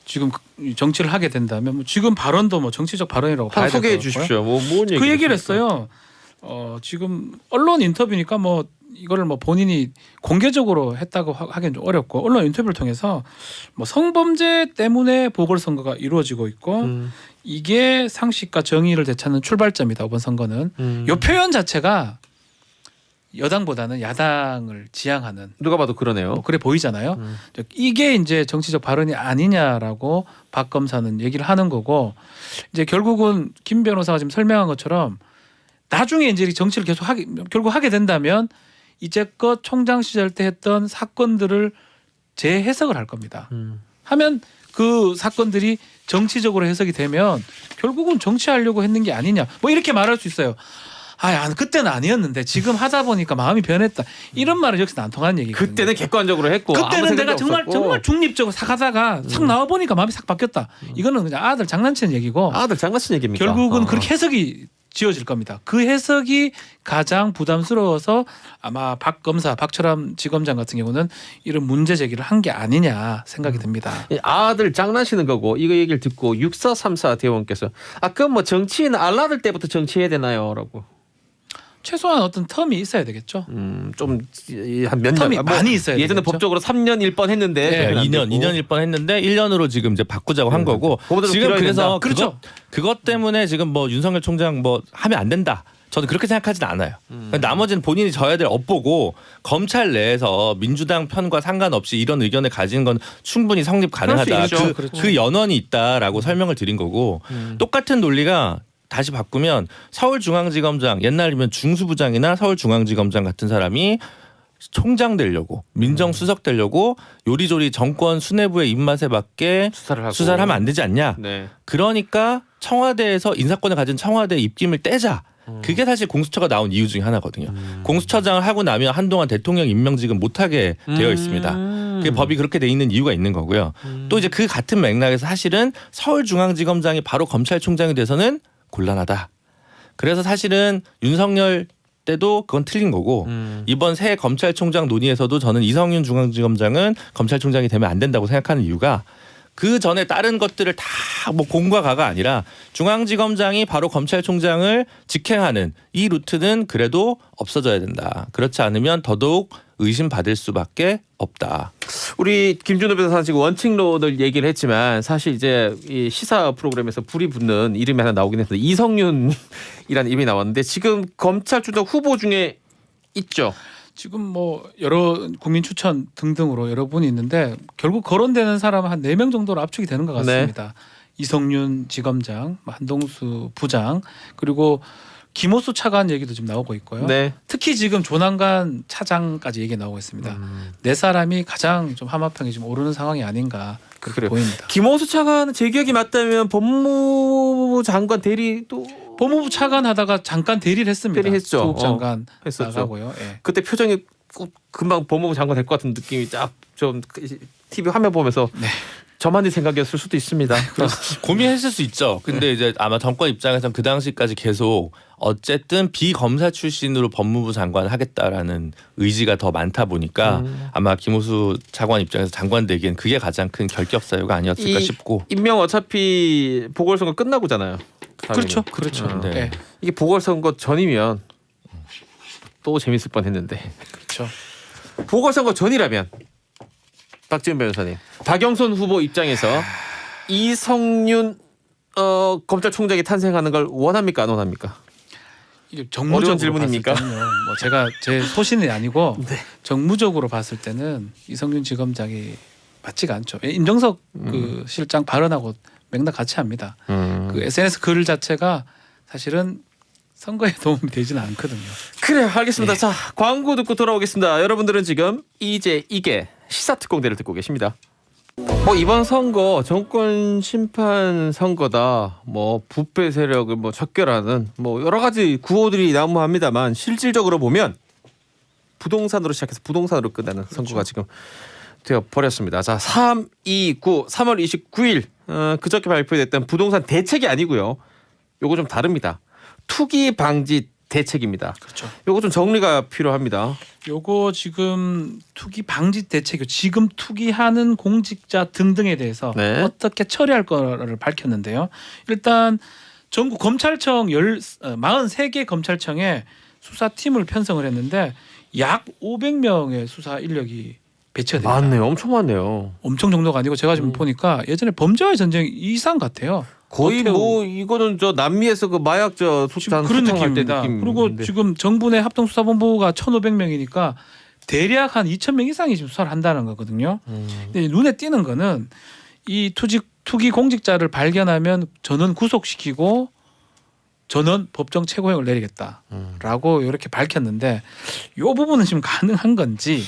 지금 정치를 하게 된다면 뭐 지금 발언도 뭐 정치적 발언이라고 봐야 될 것 소개해 같고요. 주십시오. 뭔 그 얘기를 했어요. 지금 언론 인터뷰니까 뭐 이거를 뭐 본인이 공개적으로 했다고 하기는 좀 어렵고 언론 인터뷰를 통해서 뭐 성범죄 때문에 보궐선거가 이루어지고 있고 이게 상식과 정의를 되찾는 출발점이다. 이번 선거는 이 표현 자체가 여당보다는 야당을 지향하는 누가 봐도 그러네요. 뭐 그래 보이잖아요. 이게 이제 정치적 발언이 아니냐라고 박 검사는 얘기를 하는 거고 이제 결국은 김 변호사가 지금 설명한 것처럼 나중에 이제 정치를 계속 결국 하게 된다면 이제껏 총장 시절 때 했던 사건들을 재해석을 할 겁니다. 하면 그 사건들이 정치적으로 해석이 되면 결국은 정치하려고 했는 게 아니냐. 뭐 이렇게 말할 수 있어요. 그때는 아니었는데 지금 하다 보니까 마음이 변했다. 이런 말은 역시 안 통하는 얘기거든요. 그때는 객관적으로 했고 아무 그때는 내가 생각이 없었고. 정말 중립적으로 사가다가 싹 나와 보니까 마음이 싹 바뀌었다. 이거는 그냥 아들 장난치는 얘기고 아들 장난친 얘기입니까? 결국은 그렇게 해석이 지어질 겁니다. 그 해석이 가장 부담스러워서 아마 박 검사, 박철암 지검장 같은 경우는 이런 문제 제기를 한 게 아니냐 생각이 듭니다. 아들 장난치는 거고 이거 얘기를 듣고 6434 대원께서 그럼 뭐 정치인 알라들 때부터 정치해야 되나요?라고. 최소한 어떤 텀이 있어야 되겠죠. 좀 한 몇 년 텀이 많이 있어야 예전에 되겠죠. 법적으로 3년 1번 했는데 네, 2년 1번 했는데 1년으로 지금 이제 바꾸자고 한 거고 그거보다 좀 지금 길어야 그래서 된다. 그렇죠. 그것 때문에 지금 뭐 윤석열 총장 뭐 하면 안 된다. 저는 그렇게 생각하진 않아요. 나머지는 본인이 져야 될 업보고 검찰 내에서 민주당 편과 상관없이 이런 의견을 가지는 건 충분히 성립 가능하다. 할수 있죠. 그 연원이 있다라고 설명을 드린 거고 똑같은 논리가 다시 바꾸면 서울중앙지검장 옛날이면 중수부장이나 서울중앙지검장 같은 사람이 총장 되려고 민정수석 되려고 요리조리 정권 수뇌부의 입맛에 맞게 수사를 하면 안 되지 않냐. 네. 그러니까 청와대에서 인사권을 가진 청와대의 입김을 떼자. 그게 사실 공수처가 나온 이유 중에 하나거든요. 공수처장을 하고 나면 한동안 대통령 임명직은 못하게 되어 있습니다. 그 법이 그렇게 돼 있는 이유가 있는 거고요. 또 이제 그 같은 맥락에서 사실은 서울중앙지검장이 바로 검찰총장이 돼서는 곤란하다. 그래서 사실은 윤석열 때도 그건 틀린 거고 이번 새 검찰총장 논의에서도 저는 이성윤 중앙지검장은 검찰총장이 되면 안 된다고 생각하는 이유가 그 전에 다른 것들을 다 뭐 공과 가가 아니라 중앙지검장이 바로 검찰총장을 직행하는 이 루트는 그래도 없어져야 된다. 그렇지 않으면 더더욱 의심받을 수밖에 없다. 우리 김준호 변호사 지금 원칙론을 얘기를 했지만 사실 이제 이 시사 프로그램에서 불이 붙는 이름이 하나 나오긴 했는데 이성윤이라는 이름이 나왔는데 지금 검찰 출석 후보 중에 있죠. 지금 뭐 여러 국민 추천 등등으로 여러 분이 있는데 결국 거론되는 사람은 한 4명 정도로 압축이 되는 것 같습니다. 이성윤 지검장, 한동수 부장 그리고 김호수 차관 얘기도 지금 나오고 있고요. 네. 특히 지금 조난관 차장까지 얘기 나오고 있습니다. 네 사람이 가장 좀 함합평이 좀 오르는 상황이 아닌가 그렇게 그래요. 보입니다. 김호수 차관은 제 기억이 맞다면 법무부 장관 대리도 법무부 차관 하다가 잠깐 대리를 했습니다. 대리했죠. 조국 장관 했었죠. 나가고요. 예. 그때 표정이 꼭 금방 법무부 장관 될 것 같은 느낌이 쫙 좀 TV 화면 보면서 저만의 생각이었을 수도 있습니다. 고민했을 수 있죠. 근데 이제 아마 정권 입장에서는 그 당시까지 계속 어쨌든 비검사 출신으로 법무부 장관을 하겠다라는 의지가 더 많다 보니까 아마 김호수 차관 입장에서 장관 되기엔 그게 가장 큰 결격사유가 아니었을까 싶고. 임명 어차피 보궐선거 끝나고잖아요. 당연히. 그렇죠. 그렇죠. 네. 예. 이게 보궐선거 전이면 또 재밌을 뻔했는데. 그렇죠. 보궐선거 전이라면 박지훈 변호사님, 박영선 후보 입장에서 이성윤 검찰총장이 탄생하는 걸 원합니까 안 원합니까? 이게 정무적으로 어려운 질문입니까? 봤을 때는요. 뭐 제가 제 소신이 아니고 정무적으로 봤을 때는 이성윤 지검장이 맞지가 않죠. 임정석 그 실장 발언하고 맥락 같이 합니다. 그 SNS 글 자체가 사실은 선거에 도움이 되지는 않거든요. 그래요, 알겠습니다. 자, 광고 듣고 돌아오겠습니다. 여러분들은 지금 이게 시사특공대를 듣고 계십니다. 뭐 이번 선거 정권 심판 선거다, 뭐 부패 세력을 뭐 척결하는 뭐 여러 가지 구호들이 난무합니다만 실질적으로 보면 부동산으로 시작해서 부동산으로 끝나는 선거가 지금 되어 버렸습니다. 자, 3 3월 29일 그저께 발표됐던 부동산 대책이 아니고요. 요거 좀 다릅니다. 투기 방지 대책입니다. 그렇죠. 요거 좀 정리가 필요합니다. 요거 지금 투기 방지 대책이 지금 투기하는 공직자 등등에 대해서 네. 어떻게 처리할 거를 밝혔는데요. 일단 전국 검찰청 43개 검찰청에 수사팀을 편성을 했는데 약 500명의 수사 인력이 배치가 됩니다. 많네요. 엄청 많네요. 엄청 정도가 아니고 제가 지금 보니까 예전에 범죄와의 전쟁 이상 같아요. 거의 어태우. 뭐 이거는 저 남미에서 그 마약 저 지금 그런 느낌입니다. 그리고 지금 정부내 합동수사본부가 1,500명이니까 대략 한 2,000명 이상이 지금 수사를 한다는 거거든요. 근데 눈에 띄는 거는 이 투기 공직자를 발견하면 전원 구속시키고 전원 법정 최고형을 내리겠다라고 이렇게 밝혔는데 이 부분은 지금 가능한 건지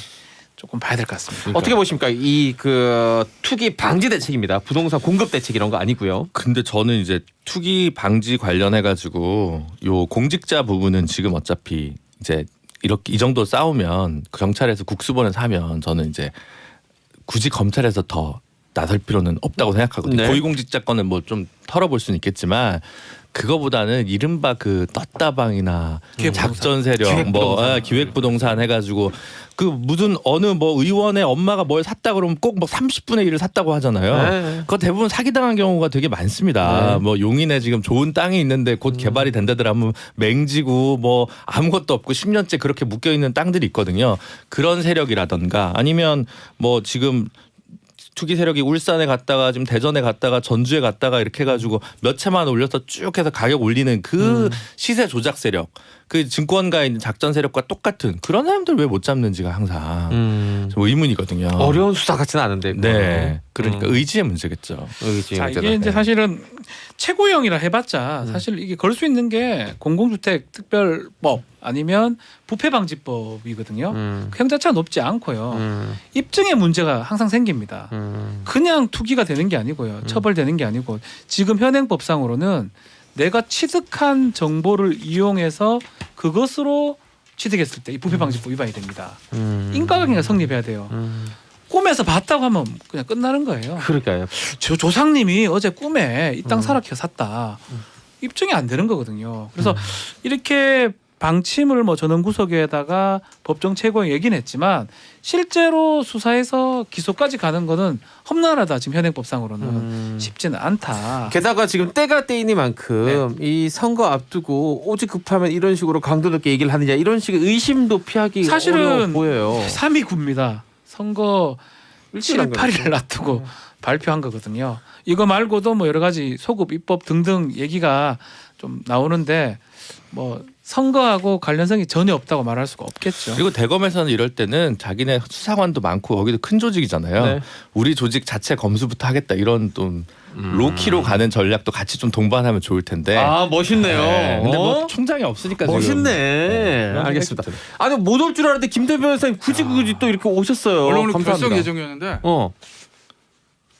조금 봐야 될 것 같습니다. 어떻게 보십니까? 이 그 투기 방지 대책입니다. 부동산 공급 대책 이런 거 아니고요. 근데 저는 이제 투기 방지 관련해 가지고 요 공직자 부분은 지금 어차피 이제 이렇게 이 정도 싸우면 경찰에서 국수본에서 하면 저는 이제 굳이 검찰에서 더 나설 필요는 없다고 생각하거든요. 네. 고위공직자권은 뭐 좀 털어볼 수는 있겠지만 그거보다는 이른바 그 떴다방이나 작전 세력 뭐 기획부동산 해가지고 그 무슨 어느 뭐 의원의 엄마가 뭘 샀다 그러면 꼭 뭐 30분의 1을 샀다고 하잖아요. 네. 그거 대부분 사기당한 경우가 되게 많습니다. 네. 뭐 용인에 지금 좋은 땅이 있는데 곧 개발이 된다들 하면 맹지고 뭐 아무것도 없고 10년째 그렇게 묶여 있는 땅들이 있거든요. 그런 세력이라던가 아니면 뭐 지금 투기 세력이 울산에 갔다가 지금 대전에 갔다가 전주에 갔다가 이렇게 해가지고 몇 채만 올려서 쭉 해서 가격 올리는 그 시세 조작 세력, 그 증권가에 있는 작전 세력과 똑같은 그런 사람들 왜 못 잡는지가 항상 좀 의문이거든요. 어려운 수사 같지는 않은데. 네, 그러니까 의지의 문제겠죠. 의지의 자, 문제다. 이게 이제 네. 사실은 최고형이라 해봤자 사실 이게 걸 수 있는 게 공공주택 특별법 아니면 부패방지법이거든요. 그 형 자체가 높지 않고요. 입증의 문제가 항상 생깁니다. 그냥 투기가 되는 게 아니고요. 처벌되는 게 아니고 지금 현행법상으로는 내가 취득한 정보를 이용해서 그것으로 취득했을 때 이 부패방지법 위반이 됩니다. 인과관계가 성립해야 돼요. 꿈에서 봤다고 하면 그냥 끝나는 거예요. 그러니까요. 저 조상님이 어제 꿈에 이 땅 사락해 샀다. 입증이 안 되는 거거든요. 그래서 이렇게 방침을 뭐 전원구속에다가 법정 최고형 얘기는 했지만 실제로 수사해서 기소까지 가는 거는 험난하다. 지금 현행법상으로는 쉽지는 않다. 게다가 지금 때가 때이니만큼 이 선거 앞두고 오직 급하면 이런 식으로 강도 높게 얘기를 하느냐 이런 식의 의심도 피하기 어려워 사실은 보여요. 3위 굽니다. 선거 7, 일주일 8일을 놔두고 발표한 거거든요. 이거 말고도 뭐 여러 가지 소급 입법 등등 얘기가 좀 나오는데 뭐 선거하고 관련성이 전혀 없다고 말할 수가 없겠죠. 그리고 대검에서는 이럴 때는 자기네 수사관도 많고 거기도 큰 조직이잖아요. 네. 우리 조직 자체 검수부터 하겠다 이런 좀 로키로 가는 전략도 같이 좀 동반하면 좋을 텐데. 아 멋있네요. 네. 근데 뭐 어? 총장이 없으니까 지금. 멋있네. 그런 알겠습니다. 생각이 좀 아니 못 올 줄 알았는데 김대표 변호사님 굳이 또 이렇게 오셨어요. 원래 오늘 감사합니다. 결석 예정이었는데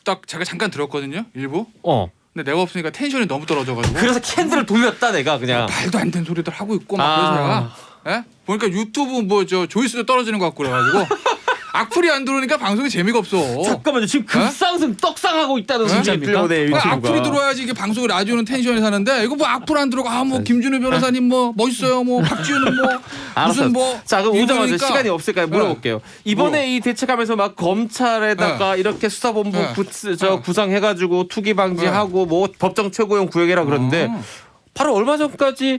딱 제가 잠깐 들었거든요. 일부. 근데 내가 없으니까 텐션이 너무 떨어져가지고 그래서 캔들을 돌렸다 내가 그냥. 말도 안 되는 소리들 하고 있고 막 아. 그래서 내가 보니까 유튜브 뭐 저 조회수도 떨어지는 것 같고 그래가지고 악플이 안 들어오니까 방송이 재미가 없어. 잠깐만요. 지금 급상승 떡상하고 있다는 소리 진짜입니까? 들려오네. 그러니까 유튜브가. 악플이 들어와야지 이게 방송을 라디오는 텐션이 사는데 이거 뭐 악플 안 들어가 뭐 김준우 변호사님 뭐 멋있어요 뭐 박지훈은 뭐 알았어. 무슨 뭐 자 그럼 오자마자 이러니까 시간이 없을까요? 물어볼게요. 이번에 이 대책하면서 막 검찰에다가 이렇게 수사본부 구성해가지고 투기 방지하고 뭐 법정 최고형 구형이라 그러는데 바로 얼마 전까지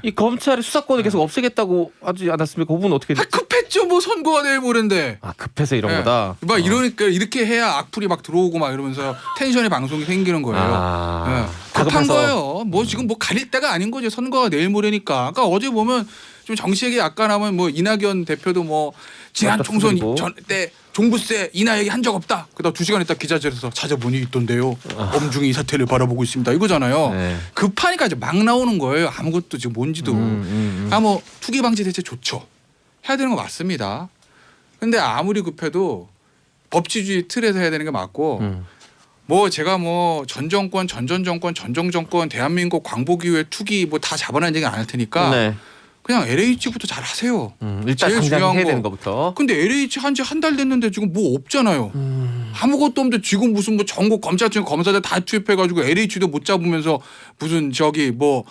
이 검찰의 수사권을 계속 없애겠다고 하지 않았습니까? 그 부분 어떻게 됐지? 급했죠 뭐 선거가 내일 모레인데 아 급해서 이런 거다. 막 이러니까 이렇게 해야 악플이 막 들어오고 막 이러면서 텐션이 방송이 생기는 거예요. 급한 다급해서. 거예요. 뭐 지금 뭐 가릴 때가 아닌 거죠. 선거가 내일 모레니까. 아까 어제 보면 좀 정치 얘기 약간 하면 뭐 이낙연 대표도 뭐 지난 맞다, 총선 그리고. 전 때 종부세 인하 얘기 한 적 없다. 그다음 2시간 있다 기자실에서 찾아보니 있던데요. 엄중히 이 사태를 바라보고 있습니다. 이거잖아요. 네. 급하니까 이제 막 나오는 거예요. 아무것도 지금 뭔지도. 아 뭐 투기 방지 대책 좋죠. 해야 되는 거 맞습니다. 근데 아무리 급해도 법치주의 틀에서 해야 되는 게 맞고 뭐 제가 뭐 전 정권, 전전 정권, 전정 정권, 대한민국 광복이후에 투기 뭐 다 잡아낸 얘기 안 할 테니까 네. 그냥 LH부터 잘 하세요. 일단 제일 당장 중요한 해야 거. 되는 것부터. 근데 LH 한 지 한 달 됐는데 지금 뭐 없잖아요. 아무것도 없는데 지금 무슨 뭐 전국 검찰청 검사들 다 투입해가지고 LH도 못 잡으면서 무슨 저기 뭐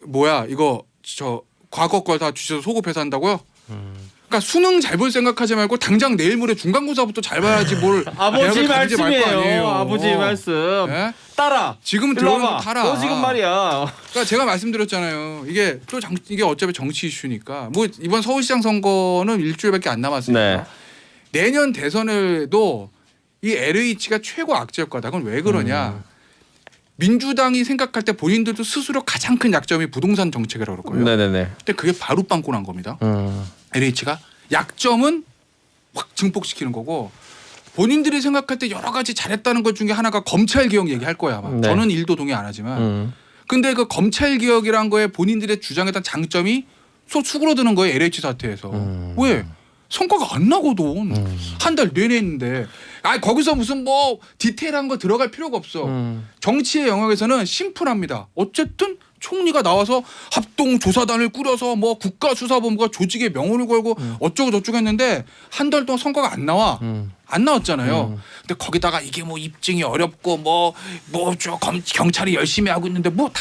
뭐야 이거 저 과거 걸 다 주셔서 소급해서 한다고요? 그러니까 수능 잘 볼 생각하지 말고 당장 내일 모레 중간고사부터 잘 봐야지 뭘 아버지 대학을 가든지 말거 아니에요. 말씀이에요. 아버지 말씀. 예? 따라. 지금 일로 들어오면 와봐. 타라. 너 지금 말이야. 그러니까 제가 말씀드렸잖아요. 이게 또 이게 어차피 정치 이슈니까 뭐 이번 서울시장 선거는 일주일밖에 안 남았으니까 내년 대선에도 이 LH가 최고 악재일 거다. 그건 왜 그러냐? 민주당이 생각할 때 본인들도 스스로 가장 큰 약점이 부동산 정책이라고 그럴 거예요. 네네네. 근데 그게 바로 빵꾸 난 겁니다. LH가 약점은 확 증폭시키는 거고 본인들이 생각할 때 여러 가지 잘했다는 것 중에 하나가 검찰 개혁 얘기할 거야 아마. 네. 저는 일도 동의 안 하지만 근데 그 검찰 개혁이란 거에 본인들의 주장했던 장점이 쏙 수그러드는 거예요 LH 사태에서. 왜? 성과가 안 나거든. 한 달 내내 했는데 거기서 무슨 뭐 디테일한 거 들어갈 필요가 없어. 정치의 영역에서는 심플합니다. 어쨌든 총리가 나와서 합동조사단을 꾸려서 뭐 국가수사본부가 조직에 명운을 걸고 어쩌고 저쩌고 했는데 한 달 동안 성과가 안 나와. 안 나왔잖아요. 근데 거기다가 이게 뭐 입증이 어렵고 경찰이 열심히 하고 있는데 뭐 다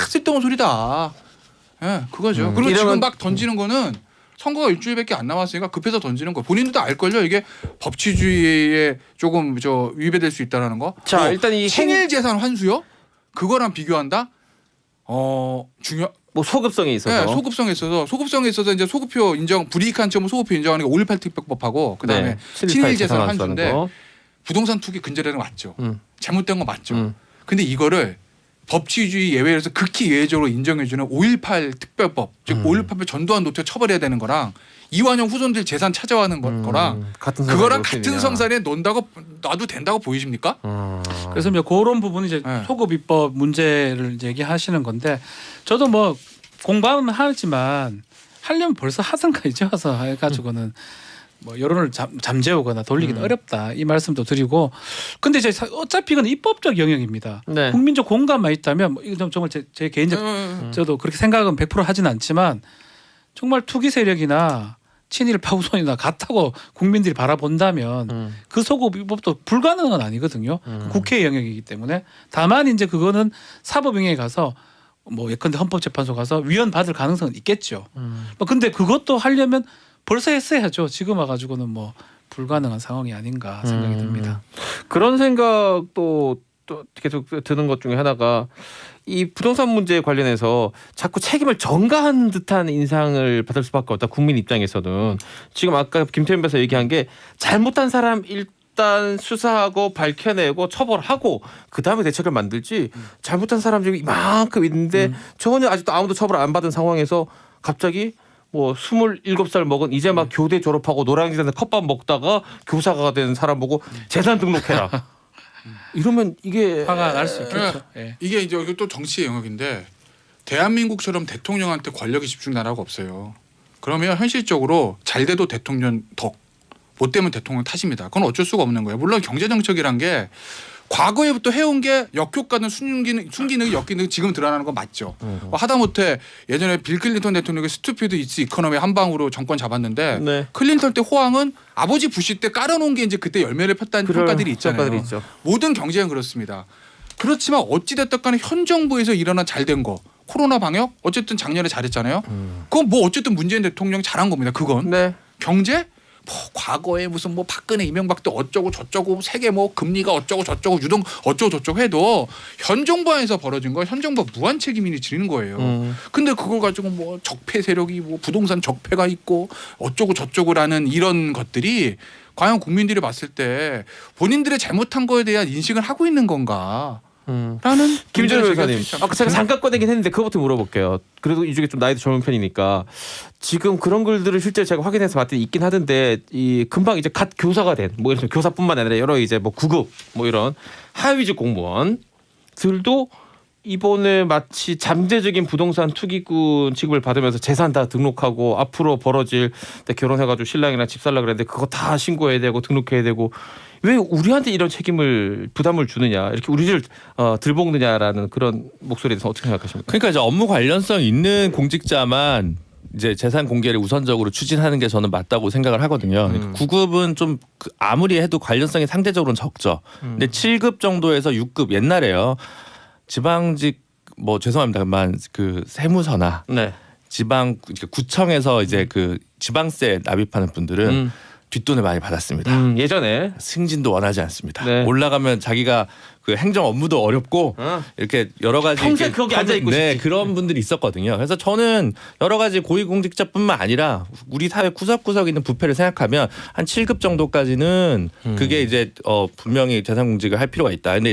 쓸데없는 소리다. 예, 그거죠. 그리고 지금 막 던지는 거는 선거가 일주일밖에 안 남았으니까 급해서 던지는 거. 본인들도 알걸요. 이게 법치주의에 조금 위배될 수 있다라는 거. 자, 일단 이 친일 재산 환수요? 그거랑 비교한다? 중요. 뭐 소급성이 있어서. 네, 소급성에 있어서 이제 소급표 인정 불이익한 점은 소급표 인정하는 게 5.18 특별법하고 그다음에 네, 친일 재산 환수인데 거. 부동산 투기 근절되는 거 맞죠. 잘못된 거 맞죠. 근데 이거를 법치주의 예외에서 극히 예외적으로 인정해주는 5.18 특별법, 즉 5.18 전두환 노태우 처벌해야 되는 거랑 이완용 후손들 재산 찾아와는 거랑 그거랑 같은 성산에 놔도 된다고 보이십니까? 그래서 이제 그런 부분이 이제 네. 소급 입법 문제를 이제 얘기하시는 건데 저도 뭐 공부는 하지만 하려면 벌써 하던가 이제 와서 해가지고는 뭐 여론을 잠재우거나 돌리기는 어렵다 이 말씀도 드리고 근데 이제 어차피 이건 입법적 영역입니다. 네. 국민적 공감만 있다면 뭐 이건 정말 제 개인적 저도 그렇게 생각은 100% 하진 않지만 정말 투기 세력이나 친일 파우선이나 같다고 국민들이 바라본다면 그 소급 입법도 불가능은 아니거든요. 국회 영역이기 때문에 다만 이제 그거는 사법 영역에 가서 뭐 예컨대 헌법재판소 가서 위헌 받을 가능성은 있겠죠. 뭐 근데 그것도 하려면 벌써 했어야죠. 지금 와가지고는 뭐 불가능한 상황이 아닌가 생각이 듭니다. 그런 생각도 또 계속 드는 것 중에 하나가 이 부동산 문제에 관련해서 자꾸 책임을 전가한 듯한 인상을 받을 수밖에 없다. 국민 입장에서는 지금 아까 김태현 변호사 얘기한 게 잘못한 사람 일단 수사하고 밝혀내고 처벌하고 그 다음에 대책을 만들지 잘못한 사람 중에 이만큼 있는데 전혀 아직도 아무도 처벌 안 받은 상황에서 갑자기 뭐 27살 먹은 이제 막 교대 졸업하고 노량진에서 컵밥 먹다가 교사가 된 사람 보고 재산 등록해라. 이러면 이게 화가 날 수 있겠죠. 예. 이게 이제 이거 또 정치의 영역인데 대한민국처럼 대통령한테 권력이 집중 나라가 없어요. 그러면 현실적으로 잘 돼도 대통령 덕, 못 되면 대통령 탓입니다. 그건 어쩔 수가 없는 거예요. 물론 경제정책이란 게 과거에부터 해온 게 역효과는 순기능, 역기능 지금 드러나는 건 맞죠. 하다못해 예전에 빌 클린턴 대통령이 스투피드 이츠 이코노미 한 방으로 정권 잡았는데 네. 클린턴 때 호황은 아버지 부시 때 깔아놓은 게 이제 그때 열매를 폈다는 평가들이 있잖아요. 평가들이 있죠. 모든 경제는 그렇습니다. 그렇지만 어찌됐든 간에 현 정부에서 일어난 잘된 거 코로나 방역 어쨌든 작년에 잘했잖아요. 그건 뭐 어쨌든 문재인 대통령 잘한 겁니다. 그건 네. 경제 뭐 과거에 무슨 뭐 박근혜 이명박 때 어쩌고 저쩌고 세계 뭐 금리가 어쩌고 저쩌고 유동 어쩌고 저쩌고 해도 현 정부 안에서 벌어진 거 현 정부가 무한 책임이 지는 거예요. 근데 그걸 가지고 뭐 적폐 세력이 뭐 부동산 적폐가 있고 어쩌고 저쩌고라는 이런 것들이 과연 국민들이 봤을 때 본인들의 잘못한 거에 대한 인식을 하고 있는 건가? 라는 김준호 문제를 변호사님, 제기할 수 있지 아까 제가 않겠어요? 잠깐 꺼내긴 했는데 그거부터 물어볼게요. 그래도 이 중에 좀 나이도 젊은 편이니까 지금 그런 글들을 실제 제가 확인해서 봤더니 있긴 하던데 이 금방 이제 갓 교사가 된 뭐 이런 교사뿐만 아니라 여러 이제 뭐 구급 뭐 이런 하위직 공무원들도 이번에 마치 잠재적인 부동산 투기꾼 취급을 받으면서 재산 다 등록하고 앞으로 벌어질 때 결혼해가지고 신랑이랑 집 살라 그랬는데 그거 다 신고해야 되고 등록해야 되고 왜 우리한테 이런 책임을 부담을 주느냐 이렇게 우리를 들볶느냐라는 그런 목소리에 대해서 어떻게 생각하십니까? 그러니까 이제 업무 관련성 있는 공직자만 이제 재산 공개를 우선적으로 추진하는 게 저는 맞다고 생각을 하거든요. 그러니까 9급은 좀 아무리 해도 관련성이 상대적으로는 적죠. 근데 7급 정도에서 6급 옛날에요. 지방직 뭐 죄송합니다만 그 세무서나 네. 지방 구청에서 이제 그 지방세 납입하는 분들은 뒷돈을 많이 받았습니다. 예전에 승진도 원하지 않습니다. 네. 올라가면 자기가 그 행정 업무도 어렵고 이렇게 여러 가지 평생 이렇게 거기 앉아 있고 네, 싶지. 그런 분들이 있었거든요. 그래서 저는 여러 가지 고위공직자뿐만 아니라 우리 사회 구석구석에 있는 부패를 생각하면 한 7급 정도까지는 그게 이제 분명히 재산공직을 할 필요가 있다. 근데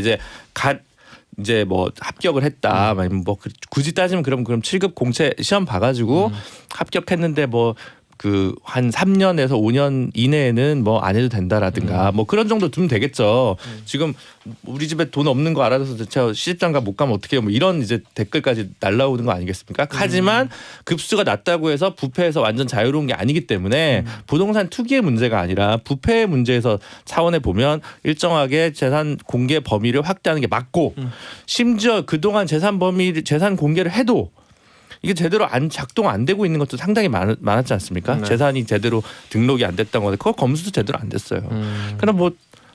이제 뭐 합격을 했다. 아니면 뭐 굳이 따지면 그럼 7급 공채 시험 봐가지고 합격했는데 뭐 그 한 3년에서 5년 이내에는 뭐 안 해도 된다라든가 뭐 그런 정도 두면 되겠죠. 지금 우리 집에 돈 없는 거 알아서 제가 시집장가 못 가면 어떻게 해요? 뭐 이런 이제 댓글까지 날라오는 거 아니겠습니까? 하지만 급수가 낮다고 해서 부패에서 완전 자유로운 게 아니기 때문에 부동산 투기의 문제가 아니라 부패의 문제에서 차원에 보면 일정하게 재산 공개 범위를 확대하는 게 맞고 심지어 그동안 재산 공개를 해도 이게 제대로 작동 안 되고 있는 것도 상당히 많았지 않습니까? 네. 재산이 제대로 등록이 안 됐다고 하는데 그거 검수도 제대로 안 됐어요. 그럼 뭐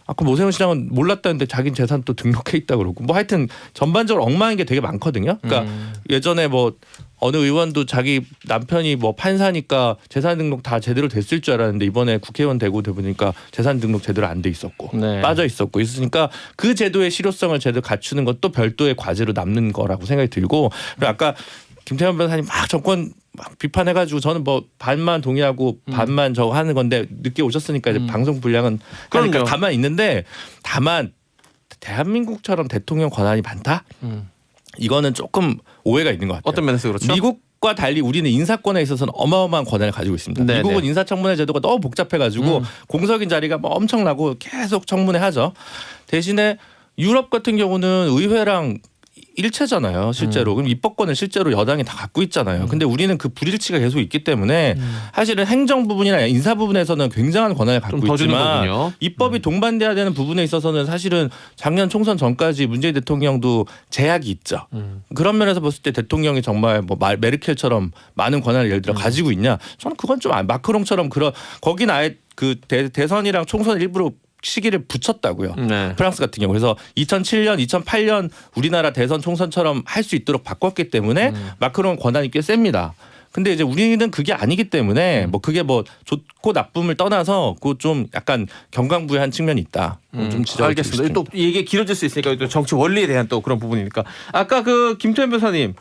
아까 오세훈 시장은 몰랐다는데 자기 재산 또 등록해 있다 그러고 뭐 하여튼 전반적으로 엉망인 게 되게 많거든요. 그러니까 예전에 뭐 어느 의원도 자기 남편이 뭐 판사니까 재산 등록 다 제대로 됐을 줄 알았는데 이번에 국회의원 되고 보니까 재산 등록 제대로 안 돼 있었고 네. 빠져 있었고 있으니까 그 제도의 실효성을 제대로 갖추는 것도 별도의 과제로 남는 거라고 생각이 들고 그리고 아까 김태현 변호사님 막 정권 막 비판해가지고 저는 뭐 반만 동의하고 반만 저거 하는 건데 늦게 오셨으니까 이제 방송 분량은 그러니까 그럼요. 가만히 있는데 다만 대한민국처럼 대통령 권한이 많다? 이거는 조금 오해가 있는 것 같아요. 어떤 면에서 그렇죠? 미국과 달리 우리는 인사권에 있어서는 어마어마한 권한을 가지고 있습니다. 네네. 미국은 인사청문회 제도가 너무 복잡해가지고 공석인 자리가 뭐 엄청나고 계속 청문회 하죠. 대신에 유럽 같은 경우는 의회랑 일체잖아요, 실제로. 그럼 입법권은 실제로 여당이 다 갖고 있잖아요. 근데 우리는 그 불일치가 계속 있기 때문에 사실은 행정 부분이나 인사 부분에서는 굉장한 권한을 갖고 좀 더 주는 있지만 거군요. 입법이 동반돼야 되는 부분에 있어서는 사실은 작년 총선 전까지 문재인 대통령도 제약이 있죠. 그런 면에서 봤을 때 대통령이 정말 뭐 메르켈처럼 많은 권한을 예를 들어 가지고 있냐? 저는 그건 좀 마크롱처럼 거긴 아예 그 대선이랑 총선 일부러 시기를 붙였다고요. 네. 프랑스 같은 경우 그래서 2007년, 2008년 우리나라 대선 총선처럼 할 수 있도록 바꿨기 때문에 마크롱 권한이 꽤 셉니다. 근데 이제 우리는 그게 아니기 때문에 뭐 그게 뭐 좋고 나쁨을 떠나서 그 좀 약간 경강부회한 측면이 있다. 좀 지적을 드리고 알겠습니다. 또 이게 길어질 수 있으니까 또 정치 원리에 대한 또 그런 부분이니까 아까 그 김태현 변호사님,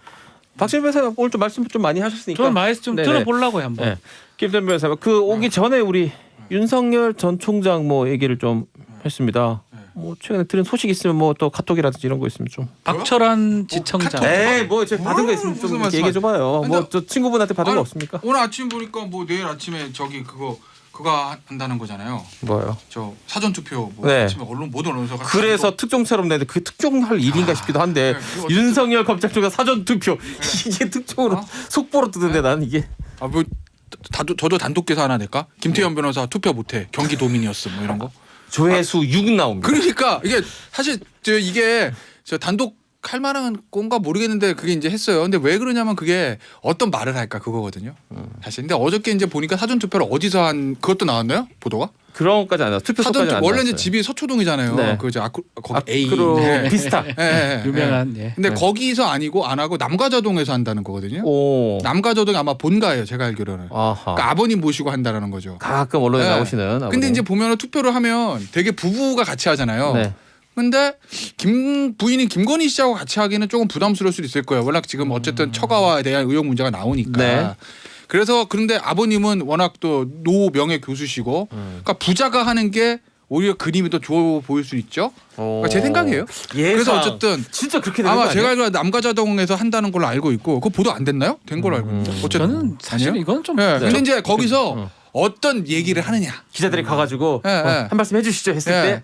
박지원 변호사님 오늘 좀 말씀 좀 많이 하셨으니까 저는 많이 좀 네네. 들어보려고요 한번. 네. 김태현 변호사님 그 오기 전에 우리 윤석열 전 총장 뭐 얘기를 좀 했습니다. 뭐 최근에 들은 소식 있으면 뭐 또 카톡이라든지 이런 거 있으면 좀. 박철환 지청장. 카톡? 에이 뭐 제가 받은 거 있으면 무슨 좀 말씀 얘기해 줘봐요. 근데- 뭐 저 친구분한테 받은 거 아니, 없습니까? 오늘 아침 보니까 뭐 내일 아침에 저기 그거 한다는 거잖아요. 뭐요? 저 사전 투표 뭐 네. 아침에 모든 언론사가 그래서 특종처럼 내는데 그 특종할 일인가 싶기도 한데 네, 그거 윤석열 검찰총장 사전 투표 이게 특종으로 속보로 뜨던데 나는 이게 뭐 저도 단독 계산 하나 낼까? 김태현 변호사 투표 못해 경기도민이었음 뭐 이런 거. 조회수 6 나옵니다. 그러니까 이게 사실 이게 저 단독 할 만한 건가 모르겠는데 그게 이제 했어요. 근데 왜 그러냐면 그게 어떤 말을 할까 그거거든요. 사실. 근데 어저께 이제 보니까 사전 투표를 어디서 한 그것도 나왔나요? 보도가? 그런 것까지 안 나왔어요. 투표소까지 안 원래 이제 나왔어요. 집이 서초동이잖아요. 네. 그 이제 거기 A. 아크로 네. 비슷한. 예, 예, 예. 유명한. 예. 근데 네. 거기서 아니고 안 하고 남가자동에서 한다는 거거든요. 오. 남가자동이 아마 본가예요. 제가 알기로는. 아하. 그러니까 아버님 모시고 한다는 거죠. 가끔 언론에 네. 나오시는. 근데 아버님. 이제 보면은 투표를 하면 되게 부부가 같이 하잖아요. 네. 근데 부인인 김건희 씨하고 같이 하기는 조금 부담스러울 수도 있을 거예요. 워낙 지금 어쨌든 처가와에 대한 의혹 문제가 나오니까. 네. 그래서 그런데 아버님은 워낙 또 노 명예 교수시고, 그러니까 부자가 하는 게 오히려 그림이 더 좋아 보일 수 있죠. 그러니까 제 생각이에요. 그래서 어쨌든 진짜 그렇게 되는 거 아마 아니야? 제가 알기로 남가자동에서 한다는 걸로 알고 있고, 그거 보도 안 됐나요? 된 걸로 알고 있는데. 어쨌든 저는 사실 아니에요? 이건 좀. 예. 근데 이제 거기서 어떤 얘기를 하느냐. 기자들이 가가지고 예, 예. 한 말씀 해주시죠 했을 예. 때.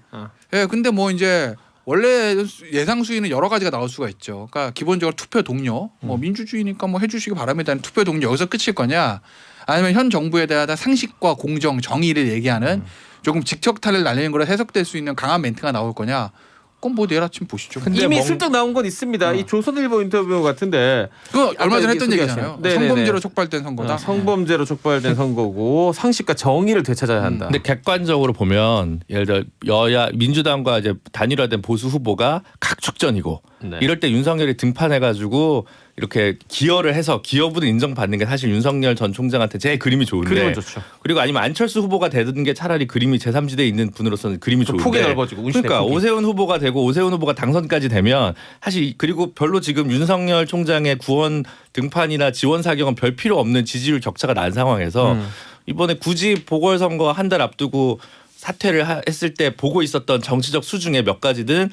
예, 근데 뭐 이제 원래 예상 수위는 여러 가지가 나올 수가 있죠. 그러니까 기본적으로 투표 동료, 뭐 민주주의니까 뭐 해주시기 바랍니다는 투표 동료 여기서 끝일 거냐, 아니면 현 정부에 대한 상식과 공정, 정의를 얘기하는 조금 직격탄을 날리는 거라 해석될 수 있는 강한 멘트가 나올 거냐. 그건 뭐 내일 아침 보시죠. 근데 이미 슬쩍 나온 건 있습니다. 이 조선일보 인터뷰 같은데 그 얼마 전에 아까 했던 얘기 얘기잖아요. 소개하신. 성범죄로 촉발된 선거다. 성범죄로 촉발된 선거고 상식과 정의를 되찾아야 한다. 근데 객관적으로 보면 예를 들어 여야 민주당과 이제 단일화된 보수 후보가 각축전이고 네. 이럴 때 윤석열이 등판해가지고 이렇게 기여를 해서 기여분을 인정받는 게 사실 윤석열 전 총장한테 제일 그림이 좋은데 그림은 좋죠. 그리고 아니면 안철수 후보가 되는 게 차라리 그림이 제3지대에 있는 분으로서는 그림이 좋은데 폭이 넓어지고 운신의 그러니까 폭이. 오세훈 후보가 되고 오세훈 후보가 당선까지 되면 사실 그리고 별로 지금 윤석열 총장의 구원 등판이나 지원 사격은 별 필요 없는 지지율 격차가 난 상황에서 이번에 굳이 보궐선거 한 달 앞두고 사퇴를 했을 때 보고 있었던 정치적 수중에 몇 가지든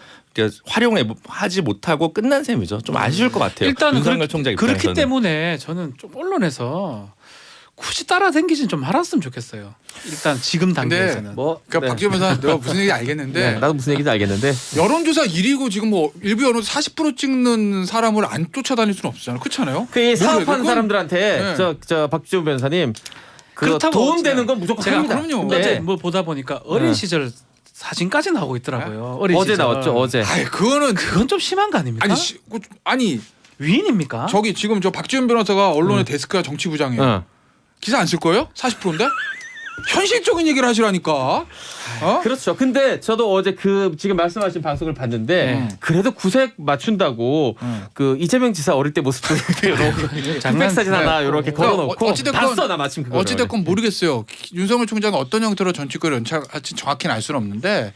활용하지 못하고 끝난 셈이죠. 좀 아쉬울 것 같아요. 일단은 윤석열 총장 그렇기 입장에서는. 때문에 저는 좀 언론에서 굳이 따라다니진 좀 말았으면 좋겠어요. 일단 지금 단계에서는. 뭐 그러니까 박지원 변호사 내가 무슨 얘기 알겠는데 네, 나도 무슨 얘기인지 알겠는데 여론조사 1위고 지금 뭐 일부 여론조사 40% 찍는 사람을 안 쫓아다닐 수는 없잖아요. 그렇잖아요. 그 사업하는 그건- 사람들한테 네. 저 박지원 변호사님 그 그렇다고 도움 되는 건 무조건 제가 합니다. 그럼요. 근데 어제 뭐 보다 보니까 어린 네. 시절 사진까지 나오고 있더라고요. 어린 어제 시절. 나왔죠. 어제. 아이 그거는 그건 좀 심한 거 아닙니까? 아니 위인입니까? 저기 지금 저 박지원 변호사가 언론의 데스크가 정치부장이에요. 어. 기사 안 쓸 거예요? 40%인데? 현실적인 얘기를 하시라니까. 어? 그렇죠. 근데 저도 어제 그 지금 말씀하신 방송을 봤는데 그래도 구색 맞춘다고 그 이재명 지사 어릴 때 모습도 이렇게 흑백 사진 하나 이렇게 걸어놓고 어찌됐건- 봤어 나 마침 그거. 어찌됐건 모르겠어요. 윤석열 총장이 어떤 형태로 정치권을 연착할지 정확히는 알 수는 없는데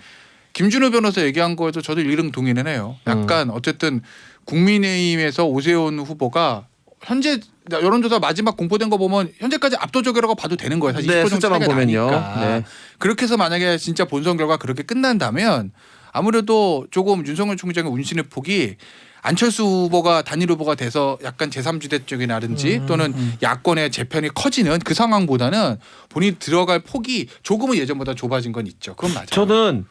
김준호 변호사 얘기한 거에도 저도 일등 동의는 해요. 약간 어쨌든 국민의힘에서 오세훈 후보가 현재 여론조사 마지막 공포된 거 보면 현재까지 압도적이라고 봐도 되는 거예요. 사실 네, 20% 정도 숫자만 차이가 보면요. 나니까. 네. 그렇게 해서 만약에 진짜 본선 결과 그렇게 끝난다면 아무래도 조금 윤석열 총장의 운신의 폭이 안철수 후보가 단일 후보가 돼서 약간 제3지대 쪽이라든지 또는 야권의 재편이 커지는 그 상황보다는 본인이 들어갈 폭이 조금은 예전보다 좁아진 건 있죠. 그건 맞아요. 저는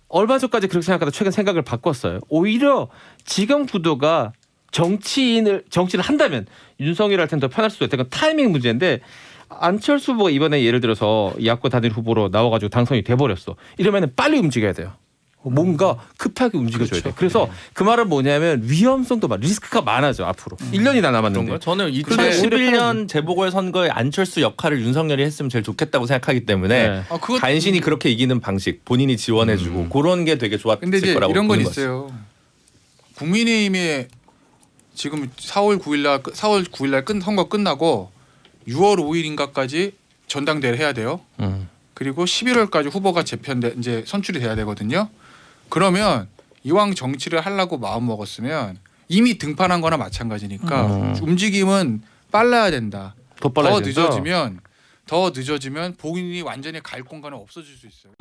얼마 전까지 그렇게 생각하다 최근 생각을 바꿨어요. 오히려 지금 구도가 정치를 한다면 윤석열한테는 더 편할 수도 있다. 그건 타이밍 문제인데 안철수 후보가 이번에 예를 들어서 야권 단일 후보로 나와가지고 당선이 돼버렸어. 이러면 빨리 움직여야 돼요. 뭔가 급하게 움직여줘야 돼. 그래서 그 말은 뭐냐면 위험성도 리스크가 많아져 앞으로. 1년이나 남았는데. 그런가요? 저는 근데 2011년 재보궐선거에 안철수 역할을 윤석열이 했으면 제일 좋겠다고 생각하기 때문에 네. 아, 그것- 간신히 그렇게 이기는 방식 본인이 지원해주고 그런 게 되게 좋았을 근데 이제 거라고 이런 건 보는 거죠. 있어요. 국민의힘에 지금 4월 9일날 선거 끝나고 6월 5일인가까지 전당대회를 해야 돼요. 그리고 11월까지 후보가 이제 선출이 돼야 되거든요. 그러면 이왕 정치를 하려고 마음 먹었으면 이미 등판한 거나 마찬가지니까 움직임은 빨라야 된다. 더 빨라야 된다. 더 늦어지면 본인이 완전히 갈 공간은 없어질 수 있어요.